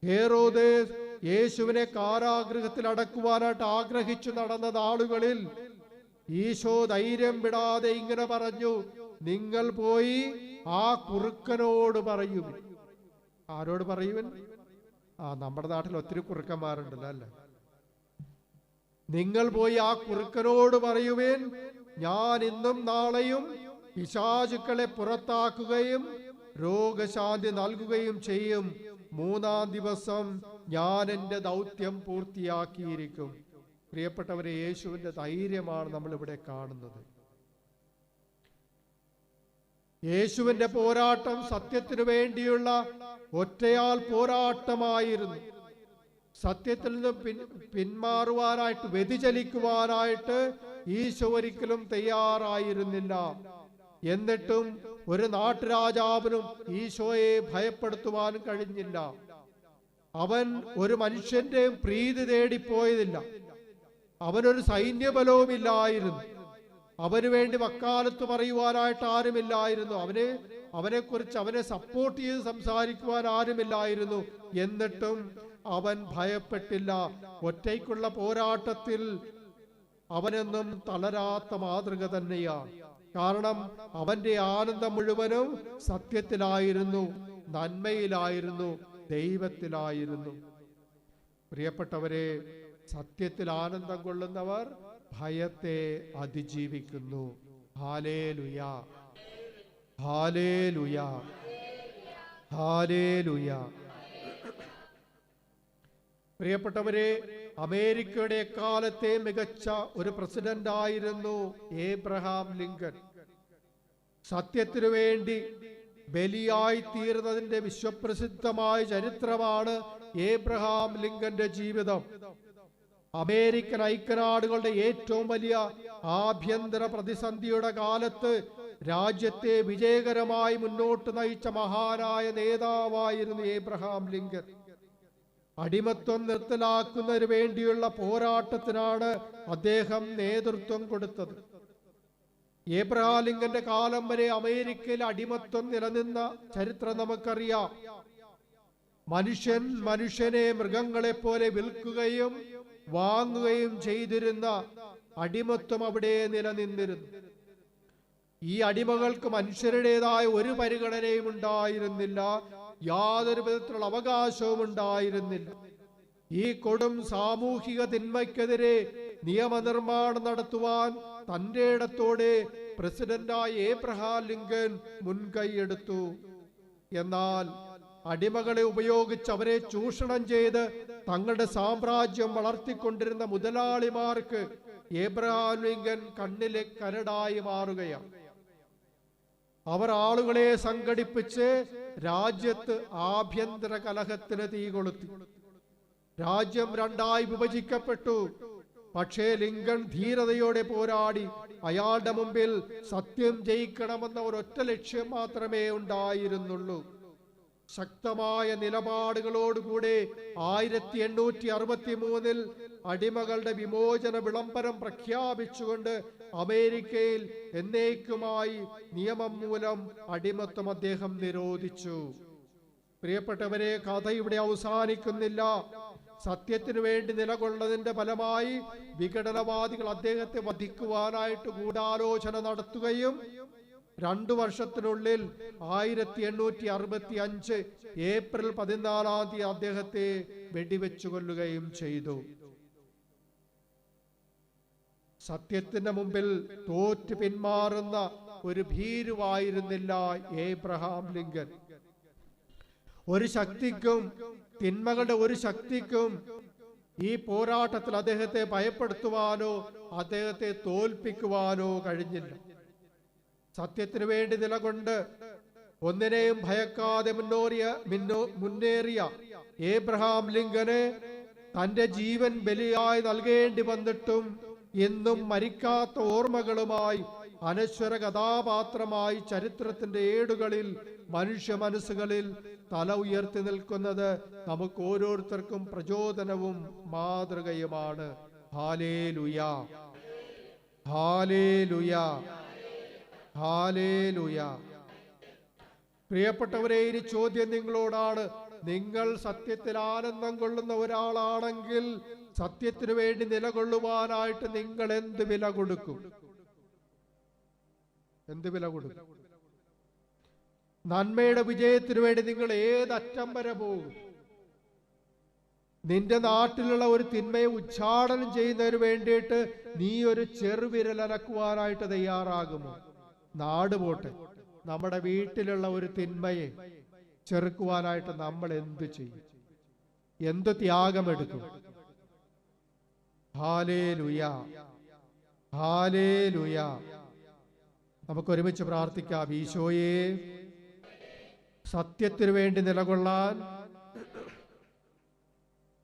ഹെരോദേസ് യേശുവിനെ കാരാഗൃഹത്തിൽ അടക്കുവാനായിട്ട് ആഗ്രഹിച്ചു നടന്ന നാളുകളിൽ ഈശോ ധൈര്യം വിടാതെ ഇങ്ങനെ പറഞ്ഞു, നിങ്ങൾ പോയി ആ കുറുക്കനോട് പറയുവിൻ. ആരോട് പറയുവിൻ? നമ്മുടെ നാട്ടിൽ ഒത്തിരി കുറുക്കന്മാരുണ്ടല്ലോ അല്ലേ. നിങ്ങൾ പോയി ആ കുറുക്കനോട് പറയുവിൻ, ഞാൻ ഇന്നും നാളെയും പിശാചുക്കളെ പുറത്താക്കുകയും രോഗശാന്തി നൽകുകയും ചെയ്യും. 3-ാം ദിവസം ഞാൻ എൻ്റെ ദൗത്യം പൂർത്തിയാക്കിയിരിക്കും. പ്രിയപ്പെട്ടവരെ, യേശുവിന്റെ ധൈര്യമാണ് നമ്മൾ ഇവിടെ കാണുന്നത്. യേശുവിന്റെ പോരാട്ടം സത്യത്തിനു വേണ്ടിയുള്ള ഒറ്റയാൾ പോരാട്ടമായിരുന്നു. സത്യത്തിൽ നിന്ന് പിന്മാറുവാനായിട്ട്, വ്യതിചലിക്കുവാനായിട്ട് ഈശോ ഒരിക്കലും തയ്യാറായിരുന്നില്ല. എന്നിട്ടും ഒരു നാട്ടുരാജാവിനും ഈശോയെ ഭയപ്പെടുത്തുവാനും കഴിഞ്ഞില്ല. അവൻ ഒരു മനുഷ്യന്റെയും പ്രീതി തേടിപ്പോയതില്ല. അവനൊരു സൈന്യബലവും ഇല്ലായിരുന്നു. അവന് വേണ്ടി വക്കാലത്ത് പറയുവാനായിട്ട് ആരുമില്ലായിരുന്നു. അവനെക്കുറിച്ച് അവനെ സപ്പോർട്ട് ചെയ്ത് സംസാരിക്കുവാൻ ആരുമില്ലായിരുന്നു. എന്നിട്ടും അവൻ ഭയപ്പെട്ടില്ല. ഒറ്റയ്ക്കുള്ള പോരാട്ടത്തിൽ അവനെന്നും തളരാത്ത മാതൃക തന്നെയാണ്. കാരണം അവന്റെ ആനന്ദം മുഴുവനും സത്യത്തിലായിരുന്നു, നന്മയിലായിരുന്നു, ദൈവത്തിലായിരുന്നു. പ്രിയപ്പെട്ടവരെ, സത്യത്തിൽ ആനന്ദം കൊള്ളുന്നവർ ഭയത്തെ അതിജീവിക്കുന്നു. Hallelujah, hallelujah, hallelujah. പ്രിയപ്പെട്ടവരെ, അമേരിക്കയുടെ എക്കാലത്തെ മികച്ച ഒരു പ്രസിഡന്റ് ആയിരുന്നു ഏബ്രഹാം ലിങ്കൻ. സത്യത്തിനു വേണ്ടി ബലിയായി തീർന്നതിന്റെ വിശ്വപ്രസിദ്ധമായ ചരിത്രമാണ് ഏബ്രഹാം ലിങ്കന്റെ ജീവിതം. അമേരിക്കൻ ഐക്യനാടുകളുടെ ഏറ്റവും വലിയ ആഭ്യന്തര പ്രതിസന്ധിയുടെ കാലത്ത് രാജ്യത്തെ വിജയകരമായി മുന്നോട്ട് നയിച്ച മഹാനായ നേതാവായിരുന്നു ഏബ്രഹാം ലിങ്കൻ. അടിമത്വം നിർത്തലാക്കുന്നതിന് വേണ്ടിയുള്ള പോരാട്ടത്തിനാണ് അദ്ദേഹം നേതൃത്വം കൊടുത്തത്. ഏബ്രഹാം ലിങ്കന്റെ കാലം വരെ അമേരിക്കയിൽ അടിമത്വം നിലനിന്ന ചരിത്രം നമുക്കറിയാം. മനുഷ്യനെ മൃഗങ്ങളെ പോലെ വിൽക്കുകയും വാങ്ങുകയും ചെയ്തിരുന്ന അടിമത്വം അവിടെ നിലനിന്നിരുന്നു. ഈ അടിമകൾക്ക് മനുഷ്യരുടേതായ ഒരു പരിഗണനയും ഉണ്ടായിരുന്നില്ല, യാതൊരു വിധത്തിലുള്ള അവകാശവും ഉണ്ടായിരുന്നില്ല. ഈ കൊടും സാമൂഹിക തിന്മയ്ക്കെതിരെ നിയമനിർമ്മാണം നടത്തുവാൻ തന്റെ ഇടത്തോടെ പ്രസിഡന്റായ ഏബ്രഹാം ലിങ്കൻ മുൻകൈയെടുത്തു. എന്നാൽ അടിമകളെ ഉപയോഗിച്ച് അവരെ ചൂഷണം ചെയ്ത് തങ്ങളുടെ സാമ്രാജ്യം വളർത്തിക്കൊണ്ടിരുന്ന മുതലാളിമാർക്ക് ഏബ്രഹാം ലിങ്കൻ കണ്ണിലെ കരടായി മാറുകയാണ്. അവർ ആളുകളെ സംഘടിപ്പിച്ച് രാജ്യത്ത് ആഭ്യന്തര കലഹത്തിന് തീ കൊളുത്തി. രാജ്യം രണ്ടായി വിഭജിക്കപ്പെട്ടു. പക്ഷേ ലിങ്കൺ ധീരതയോടെ പോരാടി. അയാളുടെ മുമ്പിൽ സത്യം ജയിക്കണമെന്ന ഒരൊറ്റ ലക്ഷ്യം മാത്രമേ ഉണ്ടായിരുന്നുള്ളൂ. ശക്തമായ നിലപാടുകളോടുകൂടെ 1863 അടിമകളുടെ വിമോചന വിളംബരം പ്രഖ്യാപിച്ചുകൊണ്ട് അമേരിക്കയിൽ എന്നേക്കുമായി നിയമം മൂലം അടിമത്വം അദ്ദേഹം നിരോധിച്ചു. പ്രിയപ്പെട്ടവരെ, കഥ ഇവിടെ അവസാനിക്കുന്നില്ല. സത്യത്തിനു വേണ്ടി നിലകൊള്ളതിന്റെ ഫലമായി വിഘടനവാദികൾ അദ്ദേഹത്തെ വധിക്കുവാനായിട്ട് ഗൂഢാലോചന നടത്തുകയും 2 വർഷത്തിനുള്ളിൽ 1865 ഏപ്രിൽ 14 അദ്ദേഹത്തെ വെടിവെച്ചു കൊല്ലുകയും ചെയ്തു. സത്യത്തിന്റെ മുമ്പിൽ തോറ്റു പിന്മാറുന്ന ഒരു ഭീരുവായിരുന്നില്ല ഏബ്രഹാം ലിങ്കൻ. ഒരു ശക്തിക്കും, തിന്മകളുടെ ഒരു ശക്തിക്കും ഈ പോരാട്ടത്തിൽ അദ്ദേഹത്തെ ഭയപ്പെടുത്തുവാനോ അദ്ദേഹത്തെ തോൽപ്പിക്കുവാനോ കഴിഞ്ഞില്ല. സത്യത്തിനു വേണ്ടി നിലകൊണ്ട് ഒന്നിനെയും ഭയക്കാതെ മുന്നേറിയ ഏബ്രഹാം ലിങ്കന് തന്റെ ജീവൻ ബലിയായി നൽകേണ്ടി വന്നിട്ടും എന്നും മരിക്കാത്ത ഓർമ്മകളുമായി അനശ്വര കഥാപാത്രമായി ചരിത്രത്തിന്റെ ഏടുകളിൽ, മനുഷ്യ മനസ്സുകളിൽ തല ഉയർത്തി നിൽക്കുന്നത് നമുക്ക് ഓരോരുത്തർക്കും പ്രചോദനവും മാതൃകയുമാണ്. Hallelujah, hallelujah, hallelujah. പ്രിയപ്പെട്ടവരെ, ഈ ചോദ്യം നിങ്ങളോടാണ്. നിങ്ങൾ സത്യത്തിൽ ആനന്ദം കൊള്ളുന്ന ഒരാളാണെങ്കിൽ സത്യത്തിനു വേണ്ടി നിലകൊള്ളുവാനായിട്ട് നിങ്ങൾ എന്ത് വില കൊടുക്കും? എന്ത് വില കൊടുക്കും? നന്മയുടെ വിജയത്തിനു വേണ്ടി നിങ്ങൾ ഏതറ്റം വരെ പോകും? നിന്റെ നാട്ടിലുള്ള ഒരു തിന്മയെ ഉച്ചാടനം ചെയ്യുന്നതിന് വേണ്ടിയിട്ട് നീ ഒരു ചെറുവിരൽ അനക്കുവാനായിട്ട് തയ്യാറാകുമോ? നാട് പോട്ടെ, നമ്മുടെ വീട്ടിലുള്ള ഒരു തിന്മയെ ചെറുക്കുവാനായിട്ട് നമ്മൾ എന്ത് ചെയ്യും? എന്ത് ത്യാഗമെടുക്കും? Hallelujah, hallelujah. നമുക്ക് ഒരുമിച്ച് പ്രാർത്ഥിക്കാം. ഈശോയെ, സത്യത്തിനു വേണ്ടി നിലകൊള്ളാൻ,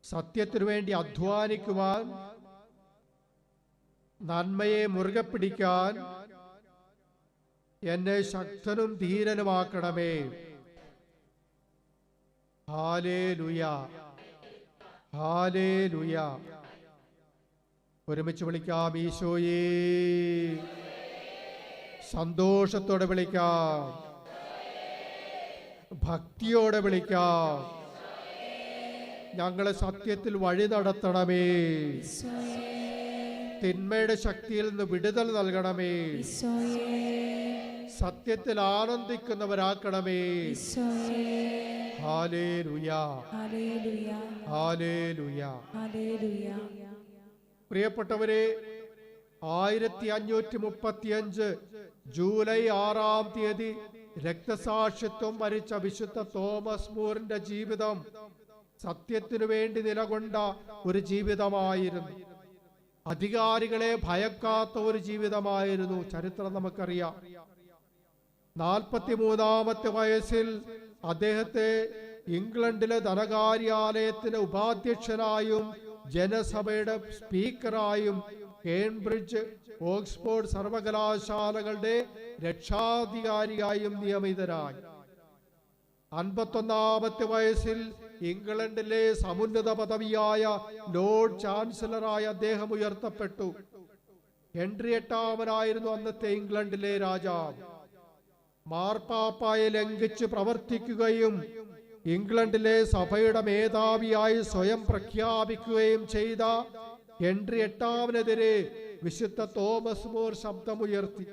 സത്യത്തിനു വേണ്ടി അധ്വാനിക്കുവാൻ, നന്മയെ മുറുകെ പിടിക്കാൻ എന്നെ ശക്തനും ധീരനുമാക്കണമേ. Hallelujah, hallelujah. ഒരുമിച്ച് വിളിക്കാം. ഈശോയെ, സന്തോഷത്തോടെ വിളിക്കാം, ഭക്തിയോടെ വിളിക്കാം. ഞങ്ങളെ സത്യത്തിൽ വഴി നടത്തണമേ. തിന്മയുടെ ശക്തിയിൽ നിന്ന് വിടുതൽ നൽകണമേ. സത്യത്തിൽ ആനന്ദിക്കുന്നവരാക്കണമേ. Hallelujah, hallelujah. പ്രിയപ്പെട്ടവരെ, 1535 ജൂലൈ 6-ാം തീയതി രക്തസാക്ഷിത്വം വരിച്ച വിശുദ്ധ തോമസ് മൂറിന്റെ ജീവിതം സത്യത്തിനു വേണ്ടി നിലകൊണ്ട ഒരു ജീവിതമായിരുന്നു. അധികാരികളെ ഭയക്കാത്ത ഒരു ജീവിതമായിരുന്നു. ചരിത്രം നമുക്കറിയാം. 43-ാമത്തെ വയസ്സിൽ അദ്ദേഹത്തെ ഇംഗ്ലണ്ടിലെ ധനകാര്യാലയത്തിന് ഉപാധ്യക്ഷനായും ജനസഭയുടെ സ്പീക്കറായും കേംബ്രിഡ്ജ്, ഓക്സ്ഫോർഡ് സർവകലാശാലകളുടെ രക്ഷാധികാരിയായും നിയമിതനായി. 51-ാമത്തെ വയസ്സിൽ ഇംഗ്ലണ്ടിലെ സമുന്നത പദവിയായ ലോർഡ് ചാൻസലറായി അദ്ദേഹം ഉയർത്തപ്പെട്ടു. ഹെൻറി 8-ാമനായിരുന്നു അന്നത്തെ ഇംഗ്ലണ്ടിലെ രാജാവ്. മാർപ്പാപ്പായെ ലംഘിച്ച് പ്രവർത്തിക്കുകയും ഇംഗ്ലണ്ടിലെ സഭയുടെ മേധാവിയായി സ്വയം പ്രഖ്യാപിക്കുകയും ചെയ്ത ഹെൻറി 8-ാമനെതിരെ വിശുദ്ധ തോമസ് മൂർ ശബ്ദമുയർത്തി.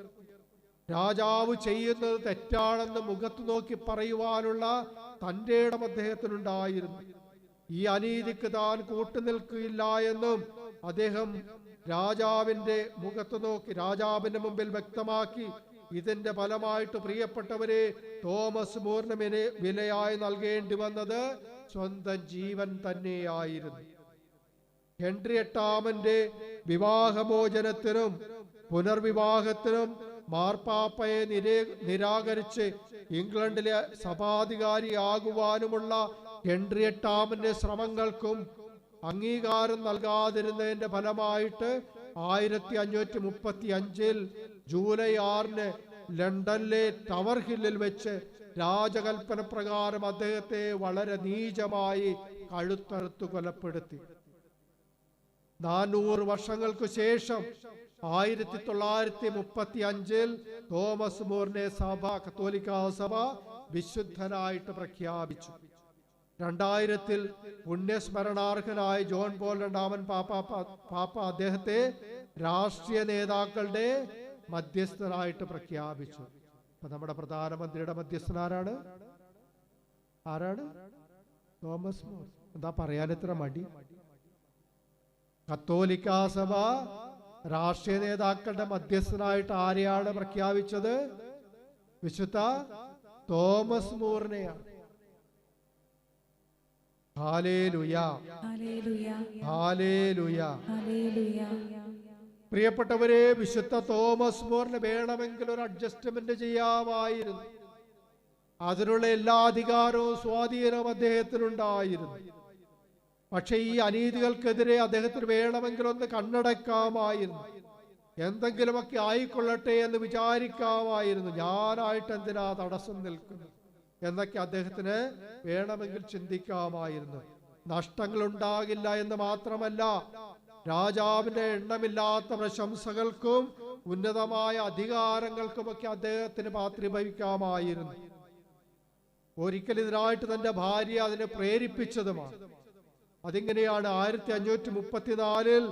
രാജാവ് ചെയ്യുന്നത് തെറ്റാണെന്ന് മുഖത്തു നോക്കി പറയുവാനുള്ള തന്റെ ഇടം അദ്ദേഹത്തിനുണ്ടായിരുന്നു. ഈ അനീതിക്ക് താൻ കൂട്ടുനിൽക്കില്ല എന്നും അദ്ദേഹം രാജാവിന്റെ മുഖത്തു നോക്കി രാജാവിന്റെ മുമ്പിൽ വ്യക്തമാക്കി. ഇതിന്റെ ഫലമായിട്ട് പ്രിയപ്പെട്ടവരെ, തോമസ് മൂറിന് വിലയായി നൽകേണ്ടി വന്നത് സ്വന്തം ജീവൻ തന്നെയായിരുന്നു. ഹെൻറി 8-ാമന്റെ വിവാഹമോചനത്തിനും പുനർവിവാഹത്തിനും മാർപ്പാപ്പയെ നിരാകരിച്ച് ഇംഗ്ലണ്ടിലെ സഭാധികാരിയാകുവാനുമുള്ള ഹെൻറി 8-ാമന്റെ ശ്രമങ്ങൾക്കും അംഗീകാരം നൽകാതിരുന്നതിന്റെ ഫലമായിട്ട് 1535 ജൂലൈ 6 ലണ്ടനിലെ ടവർ ഹില്ലിൽ വെച്ച് രാജകൽപ്പന പ്രകാരം അദ്ദേഹത്തെ വളരെ നീചമായി കഴുത്തറുത്തു കൊലപ്പെടുത്തി. 400 വർഷങ്ങൾക്ക് ശേഷം 1935 തോമസ് മൂറിനെ കത്തോലിക്ക സഭ വിശുദ്ധനായിട്ട് പ്രഖ്യാപിച്ചു. 2000 പുണ്യസ്മരണാർഹനായ ജോൺ പോൾ രണ്ടാമൻ പാപ്പ അദ്ദേഹത്തെ രാഷ്ട്രീയ നേതാക്കളുടെ മധ്യസ്ഥനായിട്ട് പ്രഖ്യാപിച്ചു. അപ്പൊ നമ്മുടെ പ്രധാനമന്ത്രിയുടെ മധ്യസ്ഥനാരാണ്? ആരാണ്? Thomas More. എന്താ പറയാൻ ഇത്ര മടി? കത്തോലിക്ക സഭ രാഷ്ട്രീയ നേതാക്കളുടെ മധ്യസ്ഥനായിട്ട് ആരെയാണ് പ്രഖ്യാപിച്ചത്? വിശുദ്ധ തോമസ് മൂറിനെയാണ്. Hallelujah, hallelujah. പ്രിയപ്പെട്ടവരെ, വിശുദ്ധ തോമസ് മൂറിന് വേണമെങ്കിൽ ഒരു അഡ്ജസ്റ്റ്മെന്റ് ചെയ്യാമായിരുന്നു. അതിനുള്ള എല്ലാ അധികാരവും സ്വാധീനവും അദ്ദേഹത്തിനുണ്ടായിരുന്നു. പക്ഷെ ഈ അനീതികൾക്കെതിരെ അദ്ദേഹത്തിന് വേണമെങ്കിൽ ഒന്ന് കണ്ണടക്കാമായിരുന്നു. എന്തെങ്കിലുമൊക്കെ ആയിക്കൊള്ളട്ടെ എന്ന് വിചാരിക്കാമായിരുന്നു. ഞാനായിട്ട് എന്തിനാ തടസ്സം നിൽക്കുന്നു എന്നൊക്കെ അദ്ദേഹത്തിന് വേണമെങ്കിൽ ചിന്തിക്കാമായിരുന്നു. നഷ്ടങ്ങൾ ഉണ്ടാകില്ല എന്ന് മാത്രമല്ല, രാജാവിന്റെ എണ്ണമില്ലാത്ത പ്രശംസകൾക്കും ഉന്നതമായ അധികാരങ്ങൾക്കുമൊക്കെ അദ്ദേഹത്തിന് പാത്രീഭവിക്കാമായിരുന്നു. ഒരിക്കൽ ഇതിനായിട്ട് തന്റെ ഭാര്യ അതിനെ പ്രേരിപ്പിച്ചതുമാണ്. അതിങ്ങനെയാണ്. 1534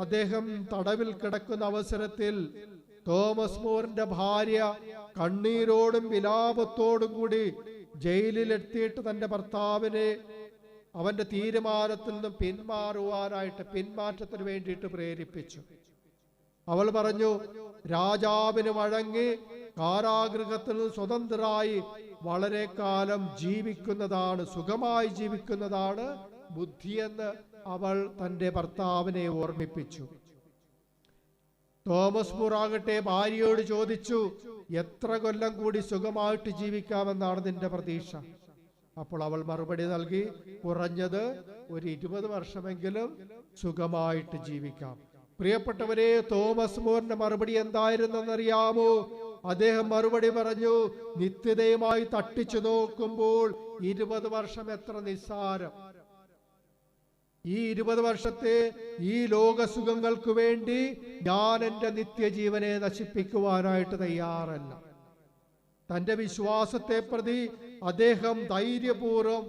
അദ്ദേഹം തടവിൽ കിടക്കുന്ന അവസരത്തിൽ തോമസ് മൂറിന്റെ ഭാര്യ കണ്ണീരോടും വിലാപത്തോടും കൂടി ജയിലിലെത്തിയിട്ട് തന്റെ ഭർത്താവിനെ അവന്റെ തീരുമാനത്തിൽ നിന്നും പിന്മാറ്റത്തിന് വേണ്ടിയിട്ട് പ്രേരിപ്പിച്ചു. അവൾ പറഞ്ഞു, രാജാവിന് വഴങ്ങി കാരാഗൃഹത്തിൽ നിന്ന് സ്വതന്ത്രരായി വളരെ കാലം ജീവിക്കുന്നതാണ്, സുഖമായി ജീവിക്കുന്നതാണ് ബുദ്ധിയെന്ന് അവൾ തന്റെ ഭർത്താവിനെ ഓർമ്മിപ്പിച്ചു. തോമസ് മൂർ ആകട്ടെ ഭാര്യയോട് ചോദിച്ചു, എത്ര കൊല്ലം കൂടി സുഖമായിട്ട് ജീവിക്കാമെന്നാണ് നിന്റെ പ്രതീക്ഷ? അപ്പോൾ അവൾ മറുപടി നൽകി, കുറഞ്ഞത് ഒരു 20 വർഷമെങ്കിലും സുഖമായിട്ട് ജീവിക്കാം. പ്രിയപ്പെട്ടവരെ, തോമസ് മൂറിന്റെ മറുപടി എന്തായിരുന്നെന്നറിയാമോ? അദ്ദേഹം മറുപടി പറഞ്ഞു, നിത്യതയുമായി തട്ടിച്ചു നോക്കുമ്പോൾ 20 വർഷം എത്ര നിസ്സാരം. ഈ 20 വർഷത്തെ ഈ ലോകസുഖങ്ങൾക്ക് വേണ്ടി ഞാൻ എൻ്റെ നിത്യജീവനെ നശിപ്പിക്കുവാനായിട്ട് തയ്യാറല്ല. തന്റെ വിശ്വാസത്തെ പ്രതി അദ്ദേഹം ധൈര്യപൂർവ്വം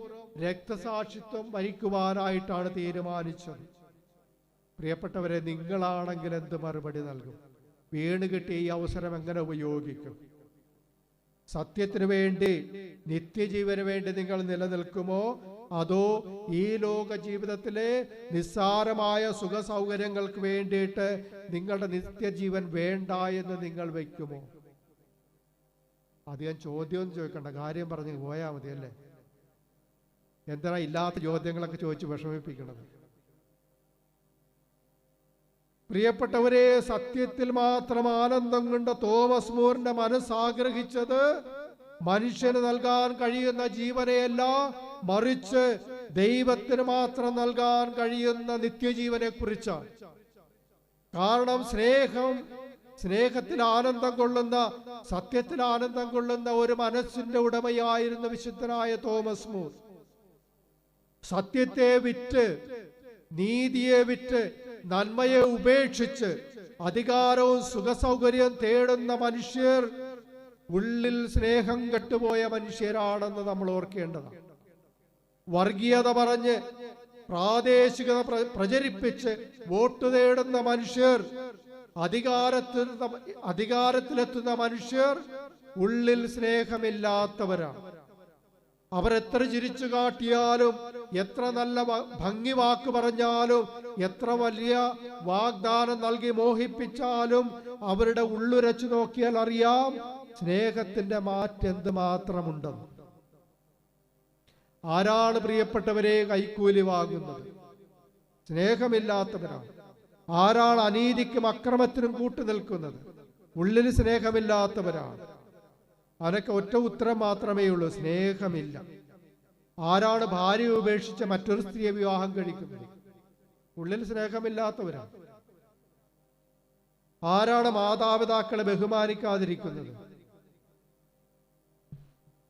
രക്തസാക്ഷിത്വം വരിക്കുവാനായിട്ടാണ് തീരുമാനിച്ചത്. പ്രിയപ്പെട്ടവരെ, നിങ്ങളാണെങ്കിൽ എന്ത് മറുപടി നൽകും? വീണ് കിട്ടിയ ഈ അവസരം എങ്ങനെ ഉപയോഗിക്കും? സത്യത്തിന് വേണ്ടി, നിത്യജീവന് വേണ്ടി നിങ്ങൾ നിലനിൽക്കുമോ? അതോ ഈ ലോക ജീവിതത്തിലെ നിസ്സാരമായ സുഖ സൗകര്യങ്ങൾക്ക് വേണ്ടിയിട്ട് നിങ്ങളുടെ നിത്യജീവൻ വേണ്ട എന്ന് നിങ്ങൾ വയ്ക്കുമോ? അധികം ചോദ്യമൊന്നും ചോദിക്കണ്ട, കാര്യം പറഞ്ഞ് പോയാൽ മതി അല്ലേ? എന്തിനാ ഇല്ലാത്ത ചോദ്യങ്ങളൊക്കെ ചോദിച്ച് വിഷമിപ്പിക്കണത്? പ്രിയപ്പെട്ടവരെ, സത്യത്തിൽ മാത്രം ആനന്ദം കൊണ്ട് തോമസ് മൂറിന്റെ മനസ്സാഗ്രഹിച്ചത് മനുഷ്യന് നൽകാൻ കഴിയുന്ന ജീവനെയല്ല, മറിച്ച് ദൈവത്തിന് മാത്രം നൽകാൻ കഴിയുന്ന നിത്യജീവനെ കുറിച്ചാണ്. കാരണം സ്നേഹത്തിൽ ആനന്ദം കൊള്ളുന്ന, സത്യത്തിൽ ആനന്ദം കൊള്ളുന്ന ഒരു മനസ്സിന്റെ ഉടമയായിരുന്നു വിശുദ്ധനായ തോമസ് മൂർ. സത്യത്തെ വിറ്റ്, നീതിയെ വിറ്റ്, നന്മയെ ഉപേക്ഷിച്ച് അധികാരവും സുഖസൗകര്യവും തേടുന്ന മനുഷ്യർ ഉള്ളിൽ സ്നേഹം കെട്ടുപോയ മനുഷ്യരാണെന്ന് നമ്മൾ ഓർക്കേണ്ടതാണ്. വർഗീയത പറഞ്ഞ്, പ്രാദേശികത പ്രചരിപ്പിച്ച് വോട്ട് തേടുന്ന മനുഷ്യർ, അധികാരത്തിലെത്തുന്ന മനുഷ്യർ ഉള്ളിൽ സ്നേഹമില്ലാത്തവരാണ്. അവരെത്ര ചിരിച്ചു കാട്ടിയാലും, എത്ര നല്ല ഭംഗി വാക്ക് പറഞ്ഞാലും, എത്ര വലിയ വാഗ്ദാനം നൽകി മോഹിപ്പിച്ചാലും അവരുടെ ഉള്ളുരച്ചു നോക്കിയാൽ അറിയാം സ്നേഹത്തിന്റെ മാറ്റെന്ത് മാത്രമുണ്ടെന്ന്. ആരാണ് പ്രിയപ്പെട്ടവരെ കൈക്കൂലി വാങ്ങുന്നത്? സ്നേഹമില്ലാത്തവരാണ്. ആരാണ് അനീതിക്കും അക്രമത്തിനും കൂട്ടുനിൽക്കുന്നത്? ഉള്ളിൽ സ്നേഹമില്ലാത്തവരാണ്. അതിനൊക്കെ ഒറ്റ ഉത്തരം മാത്രമേ ഉള്ളൂ, സ്നേഹമില്ല. ആരാണ് ഭാര്യയെ ഉപേക്ഷിച്ച് മറ്റൊരു സ്ത്രീയെ വിവാഹം കഴിക്കുന്നത്? ഉള്ളിൽ സ്നേഹമില്ലാത്തവരാണ്. ആരാണ് മാതാപിതാക്കളെ ബഹുമാനിക്കാതിരിക്കുന്നത്?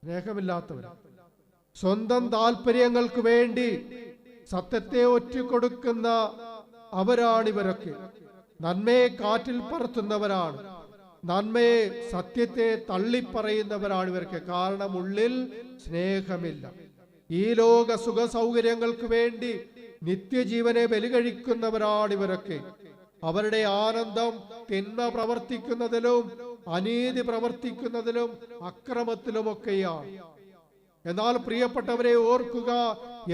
സ്നേഹമില്ലാത്തവരാണ്. സ്വന്തം താല്പര്യങ്ങൾക്ക് വേണ്ടി സത്യത്തെ ഒറ്റിക്കൊടുക്കുന്ന അവരാണിവരൊക്കെ. നന്മയെ കാറ്റിൽ പറത്തുന്നവരാണ്. നന്മയെ, സത്യത്തെ തള്ളിപ്പറയുന്നവരാണ് ഇവർക്ക്. കാരണം ഉള്ളിൽ സ്നേഹമില്ല. ഈ ലോക സുഖ സൗകര്യങ്ങൾക്ക് വേണ്ടി നിത്യജീവനെ ബലികഴിക്കുന്നവരാണ് ഇവരൊക്കെ. അവരുടെ ആനന്ദം തിന്മ പ്രവർത്തിക്കുന്നതിലും അനീതി പ്രവർത്തിക്കുന്നതിലും അക്രമത്തിലുമൊക്കെയാണ്. എന്നാൽ പ്രിയപ്പെട്ടവരെ ഓർക്കുക,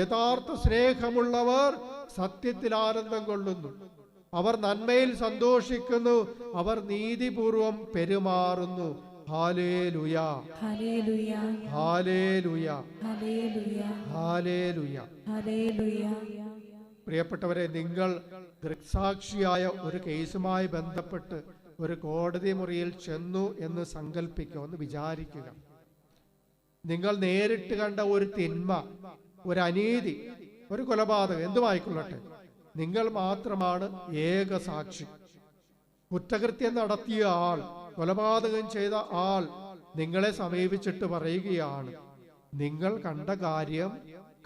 യഥാർത്ഥ സ്നേഹമുള്ളവർ സത്യത്തിൽ ആനന്ദം കൊള്ളുന്നു. അവർ നന്മയിൽ സന്തോഷിക്കുന്നു. അവർ നീതിപൂർവം പെരുമാറുന്നു. Hallelujah, hallelujah, hallelujah, hallelujah, hallelujah. Hallelujah. പ്രിയപ്പെട്ടവരെ, നിങ്ങൾ ദൃക്സാക്ഷിയായ ഒരു കേസുമായി ബന്ധപ്പെട്ട് ഒരു കോടതി മുറിയിൽ ചെന്നു എന്ന് സങ്കല്പിക്കുക, ഒന്ന് വിചാരിക്കുക. നിങ്ങൾ നേരിട്ട് കണ്ട ഒരു തിന്മ, ഒരു അനീതി, ഒരു കൊലപാതകം, എന്തുമായിക്കൊള്ളട്ടെ, നിങ്ങൾ മാത്രമാണ് ഏക സാക്ഷി. കുറ്റകൃത്യം നടത്തിയ ആൾ, കൊലപാതകം ചെയ്ത ആൾ നിങ്ങളെ സമീപിച്ചിട്ട് പറയുകയാണ്, നിങ്ങൾ കണ്ട കാര്യം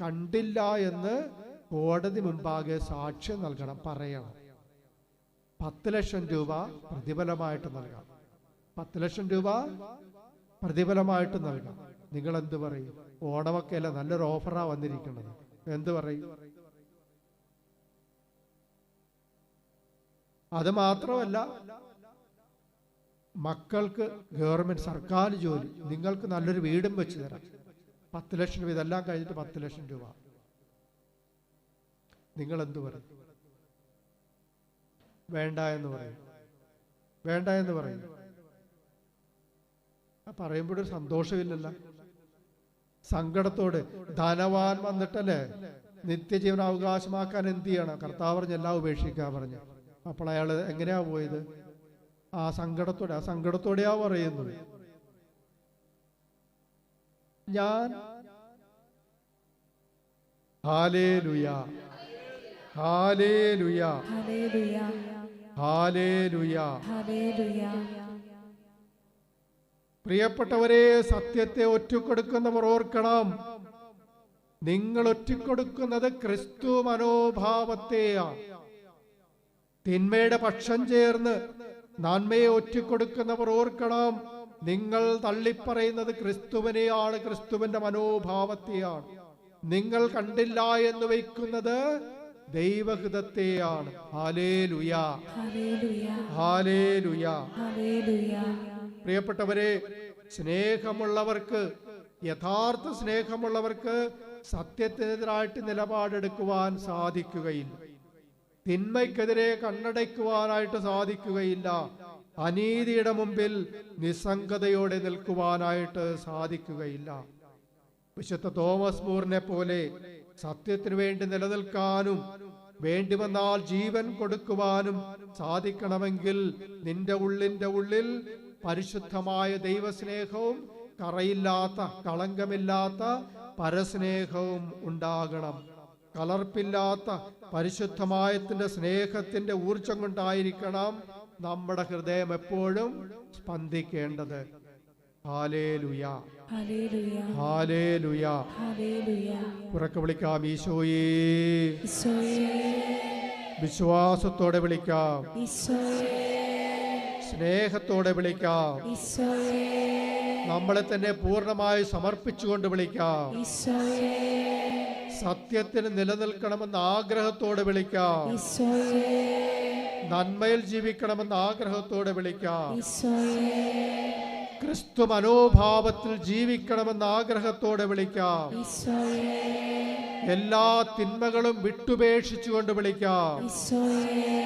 കണ്ടില്ല എന്ന് കോടതി മുമ്പാകെ സാക്ഷ്യം നൽകണം, പറയണം. 10 ലക്ഷം രൂപ പ്രതിഫലമായിട്ട് നൽകാം. 10 ലക്ഷം രൂപ പ്രതിഫലമായിട്ട് നൽകാം. നിങ്ങൾ എന്ത് പറയും? ഓണമൊക്കെ അല്ല, നല്ലൊരു ഓഫറാ വന്നിരിക്കുന്നത്. എന്ത് പറയും? അത് മാത്രമല്ല, മക്കൾക്ക് ഗവൺമെന്റ് സർക്കാർ ജോലി, നിങ്ങൾക്ക് നല്ലൊരു വീടും വെച്ച് തരാം. 10 ലക്ഷം രൂപ. ഇതെല്ലാം കഴിഞ്ഞിട്ട് 10 ലക്ഷം രൂപ. നിങ്ങൾ എന്ത് പറയും? വേണ്ട എന്ന് പറയും. വേണ്ട എന്ന് പറയും. പറയുമ്പോഴൊരു സന്തോഷമില്ലല്ലോ, സങ്കടത്തോട്. ധനവാൻ വന്നിട്ടല്ലേ നിത്യജീവൻ അവകാശമാക്കാൻ എന്ത് ചെയ്യണം? കർത്താവ് പറഞ്ഞ് എല്ലാം ഉപേക്ഷിക്കാൻ പറഞ്ഞു. അപ്പോൾ അയാൾ എങ്ങനെയാ പോയത്? ആ സങ്കടത്തോടെയാ പറയുന്നത്. ഞാൻ hallelujah, hallelujah, hallelujah, hallelujah. Hallelujah. പ്രിയപ്പെട്ടവരെ, സത്യത്തെ ഒറ്റിക്കൊടുക്കുന്നവർ ഓർക്കണം, നിങ്ങൾ ഒറ്റിക്കൊടുക്കുന്നത് ക്രിസ്തു മനോഭാവത്തെയാണ്. തിന്മയുടെ പക്ഷം ചേർന്ന് നന്മയെ ഒറ്റിക്കൊടുക്കുന്നവർ ഓർക്കണം, നിങ്ങൾ തള്ളിപ്പറയുന്നത് ക്രിസ്തുവിനെയാണ്, ക്രിസ്തുവിന്റെ മനോഭാവത്തെയാണ്. നിങ്ങൾ കണ്ടില്ല എന്ന് വയ്ക്കുന്നത് ദൈവഹിതത്തെയാണ്. Hallelujah, hallelujah, hallelujah. ഹല്ലേലൂയ. പ്രിയപ്പെട്ടവരെ, സ്നേഹമുള്ളവർക്ക്, യഥാർത്ഥ സ്നേഹമുള്ളവർക്ക് സത്യത്തിനെതിരായിട്ട് നിലപാടെടുക്കുവാൻ സാധിക്കുകയില്ല. തിന്മയ്ക്കെതിരെ കണ്ണടയ്ക്കുവാനായിട്ട് സാധിക്കുകയില്ല. അനീതിയുടെ മുമ്പിൽ നിസ്സംഗതയോടെ നിൽക്കുവാനായിട്ട് സാധിക്കുകയില്ല. വിശുദ്ധ തോമസ് മൂറിനെ പോലെ സത്യത്തിനു വേണ്ടി നിലനിൽക്കാനും വേണ്ടി വന്നാൽ ജീവൻ കൊടുക്കുവാനും സാധിക്കണമെങ്കിൽ നിന്റെ ഉള്ളിൽ പരിശുദ്ധമായ ദൈവസ്നേഹവും കറയില്ലാത്ത, കളങ്കമില്ലാത്ത പരസ്നേഹവും ഉണ്ടാകണം. കലർപ്പില്ലാത്ത പരിശുദ്ധമായത്തിന്റെ സ്നേഹത്തിന്റെ ഊർജം കൊണ്ടായിരിക്കണം നമ്മുടെ ഹൃദയം എപ്പോഴും സ്പന്ദിക്കേണ്ടത്. Hallelujah, hallelujah, hallelujah. ഹല്ലേലൂയ. ഉറക്കെ വിളിക്കാം, ഈശോയേ. ഈശോയേ, വിശ്വാസത്തോടെ വിളിക്കാം, ഈശോയേ, സ്നേഹത്തോടെ വിളിക്കാം, ഈശോയേ, നമ്മളെ തന്നെ പൂർണ്ണമായി സമർപ്പിച്ചുകൊണ്ട് വിളിക്കാം. ഈശോയേ, സത്യത്തിന് നിലനിൽക്കണമെന്ന ആഗ്രഹത്തോടെ വിളിക്കാം. ഈശോയേ, നന്മയിൽ ജീവിക്കണമെന്ന ആഗ്രഹത്തോടെ വിളിക്കാം. ഈശോയേ, ക്രിസ്തു മനോഭാവത്തിൽ ജീവിക്കണമെന്ന ആഗ്രഹത്തോടെ വിളിക്കാം. ഈശോയേ, എല്ലാ തിന്മകളും വിട്ടുപേക്ഷിച്ചുകൊണ്ട് വിളിക്കാം. ഈശോയേ.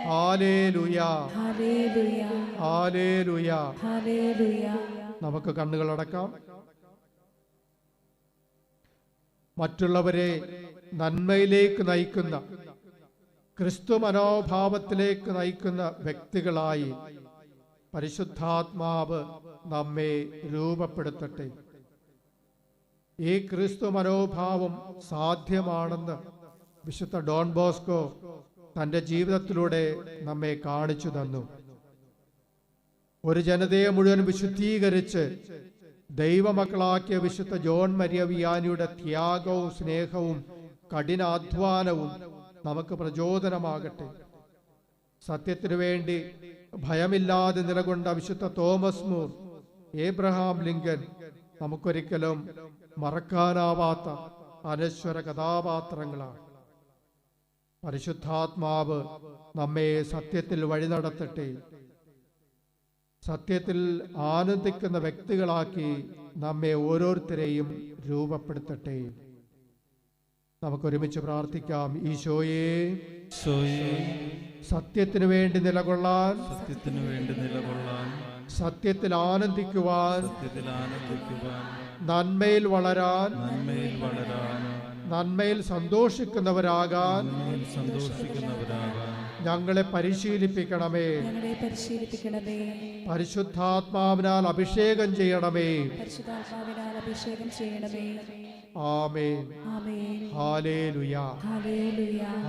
Hallelujah, hallelujah, hallelujah. ഹല്ലേലൂയ. നമുക്ക് കണ്ണുകളടക്കാം. മറ്റുള്ളവരെ നന്മയിലേക്ക് നയിക്കുന്ന, ക്രിസ്തു മനോഭാവത്തിലേക്ക് നയിക്കുന്ന വ്യക്തികളായി പരിശുദ്ധാത്മാവ് നമ്മെ രൂപപ്പെടുത്തട്ടെ. ഈ ക്രിസ്തു മനോഭാവം സാധ്യമാണെന്ന് വിശുദ്ധ ഡോൺ ബോസ്കോ തൻ്റെ ജീവിതത്തിലൂടെ നമ്മെ കാണിച്ചു തന്നു. ഒരു ജനതയെ മുഴുവൻ വിശുദ്ധീകരിച്ച് ദൈവമക്കളാക്കിയ വിശുദ്ധ ജോൺ മരിയ വിയാനിയുടെ ത്യാഗവും സ്നേഹവും കഠിനാധ്വാനവും നമുക്ക് പ്രചോദനമാകട്ടെ. സത്യത്തിനു വേണ്ടി ഭയമില്ലാതെ നിലകൊണ്ട വിശുദ്ധ തോമസ് മൂർ, ഏബ്രഹാം ലിങ്കൻ നമുക്കൊരിക്കലും മറക്കാനാവാത്ത അനശ്വര കഥാപാത്രങ്ങളാണ്. പരിശുദ്ധാത്മാവ് നമ്മെ സത്യത്തിൽ വഴി നടത്തട്ടെ. സത്യത്തിൽ ആനന്ദിക്കുന്ന വ്യക്തികളാക്കി നമ്മെ ഓരോരുത്തരെയും രൂപപ്പെടുത്തട്ടെ. നമുക്കൊരുമിച്ച് പ്രാർത്ഥിക്കാം. ഈശോയെ, സത്യത്തിനു വേണ്ടി നിലകൊള്ളാൻ, സത്യത്തിൽ ആനന്ദിക്കുവാൻ, നന്മയിൽ വളരാൻ, നന്മയിൽ സന്തോഷിക്കുന്നവരാകാൻ ഞങ്ങളെ പരിശീലിപ്പിക്കണമേ. പരിശുദ്ധാത്മാവിനാൽ അഭിഷേകം ചെയ്യണമേ. ആമേൻ. ഹല്ലേലൂയ.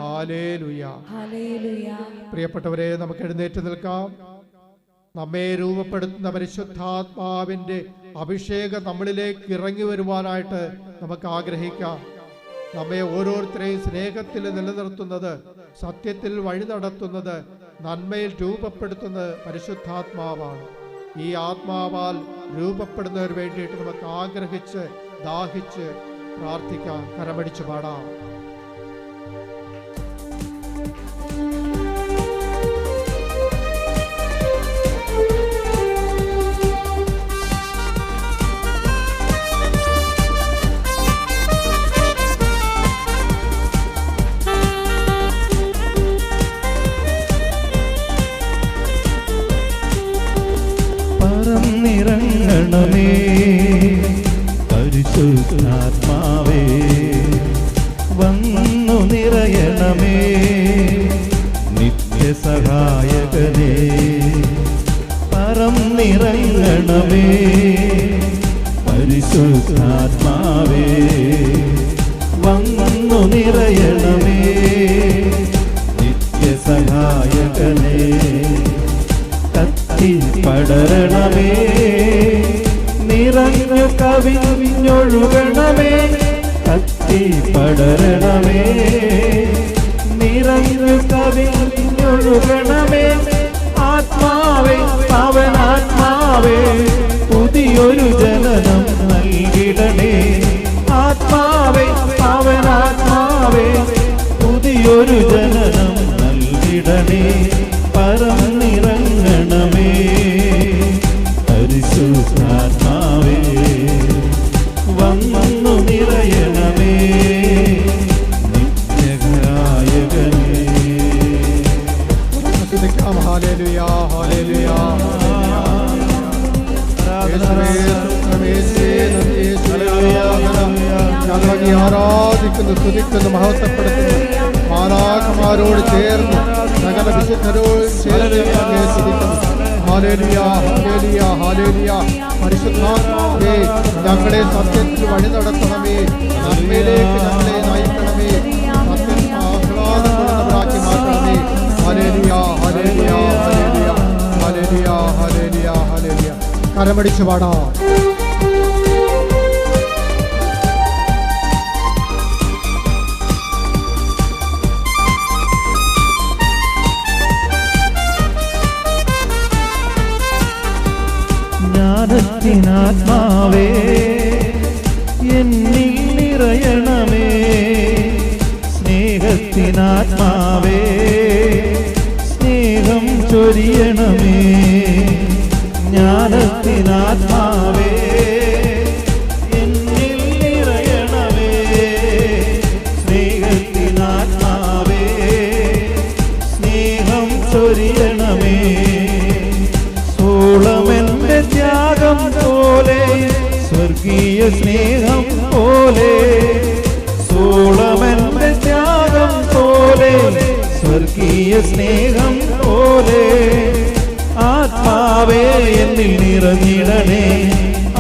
ഹല്ലേലൂയ. പ്രിയപ്പെട്ടവരെ, നമുക്ക് എഴുന്നേറ്റ് നിൽക്കാം. നമ്മെ രൂപപ്പെടുത്തുന്ന പരിശുദ്ധാത്മാവിന്റെ അഭിഷേകം നമ്മളിലേക്ക് ഇറങ്ങി വരുവാനായിട്ട് നമുക്ക് ആഗ്രഹിക്കാം. നമ്മെ ഓരോരുത്തരെയും സ്നേഹത്തിൽ നിലനിർത്തുന്നത്, സത്യത്തിൽ വഴി നടത്തുന്നത്, നന്മയിൽ രൂപപ്പെടുത്തുന്നത് പരിശുദ്ധാത്മാവാണ്. ഈ ആത്മാവാൽ രൂപപ്പെടുന്നതിന് വേണ്ടിയിട്ട് നമുക്ക് ആഗ്രഹിച്ച് ദാഹിച്ച് പ്രാർത്ഥിക്കാം. കരമടിച്ച് പാടാം. പറന്നിറങ്ങണമേ പരിശുദ്ധാത്മാവേ, വന്നു നിറയണമേ നിത്യസഹായകനേ. പറന്നിറങ്ങണമേ പരിശുദ്ധാത്മാവേ, വന്നു നിറയണമേ നിത്യസഹായകനേ. കത്തി പടരണമേ, നിറഞ്ഞു കവിഞ്ഞൊഴുകണമേ. കത്തി പടരണമേ, നിറഞ്ഞു കവിഞ്ഞൊഴുകണമേ. ആത്മാവേ, പവനാത്മാവേ, പുതിയൊരു ജനനം നൽകിടണേ. ആത്മാവേ, പവനാത്മാവേ, പുതിയൊരു ജനനം നൽകിടണേ. പറന്നിറങ്ങണമേ പരിശുദ്ധാത്മാവേ, വന്നു നിറയണമേ നിത്യഗായകനേ. ഹല്ലേലൂയ. ഹല്ലേലൂയ. ഞങ്ങളെ ആരാധിക്കുന്നു, സ്തുതിക്കുന്നു, മഹത്വപ്പെടുത്തുന്നു. മാലാഖമാരോട് ചേർന്ന് സകല വിശുദ്ധരോട് ചേർന്ന് സ്തുതിക്കുന്നു. ഹല്ലേലൂയ. ഹല്ലേലൂയ. ഹല്ലേലൂയ. പരിശുദ്ധാത്മാവേ, ഞങ്ങളെ സത്യത്തിൽ വഴി നടത്തണമേ. നന്മയിലേക്ക് ഞങ്ങളെ നയിക്കണമേ. സത്യത്തിൽ ആഹ്ലാദപ്പെടുന്നവരാക്കി മാറ്റണമേ. Hallelujah. Hallelujah. Hallelujah. Hallelujah. Hallelujah. Hallelujah. കരമടിച്ചു പാടാം. ജ്ഞാനത്തിനാത്മാവേ, എന്നിൽ നിറയണമേ. സ്നേഹത്തിനാത്മാവേ, സ്നേഹം ചൊരിയണമേ. ജ്ഞാനത്തിനാത്മാവേ, എന്നിൽ നിറയണമേ. സ്നേഹത്തിനാത്മാവേ, സ്നേഹം ചൊരിയണമേ. സോളമന്റെ ത്യാഗം പോലെ, സ്വർഗീയ സ്നേഹം പോലെ. സോളമന്റെ ത്യാഗം പോലെ, സ്വർഗീയ സ്നേഹം പോലെ. ആത്മാവേ, എന്നിൽ നിറഞ്ഞിടണേ.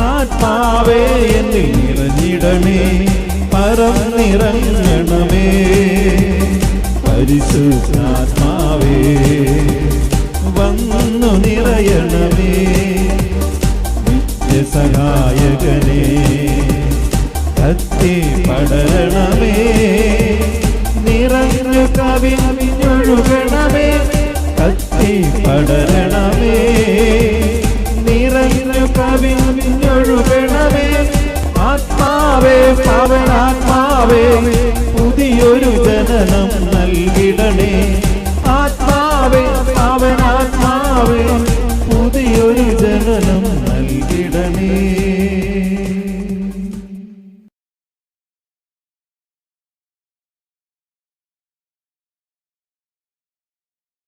ആത്മാവേ, എന്നിൽ നിറഞ്ഞിടണേ. പറന്നിറങ്ങണമേ പരിശുദ്ധാത്മാവേ വന്നു നിറയണമേ നിത്യസഹായകനേ കത്തി പടരണമേ നിറഞ്ഞു കവിഞ്ഞൊഴുകണമേ കത്തി പടരണമേ നിറഞ്ഞു കവിഞ്ഞൊഴുകണമേ ആത്മാവേ പവനാത്മാവേ പുതിയൊരു ജനനം നൽകിടണേ ആത്മാവേ പവനാത്മാവേ പുതിയൊരു ജനനം നൽകിടണേ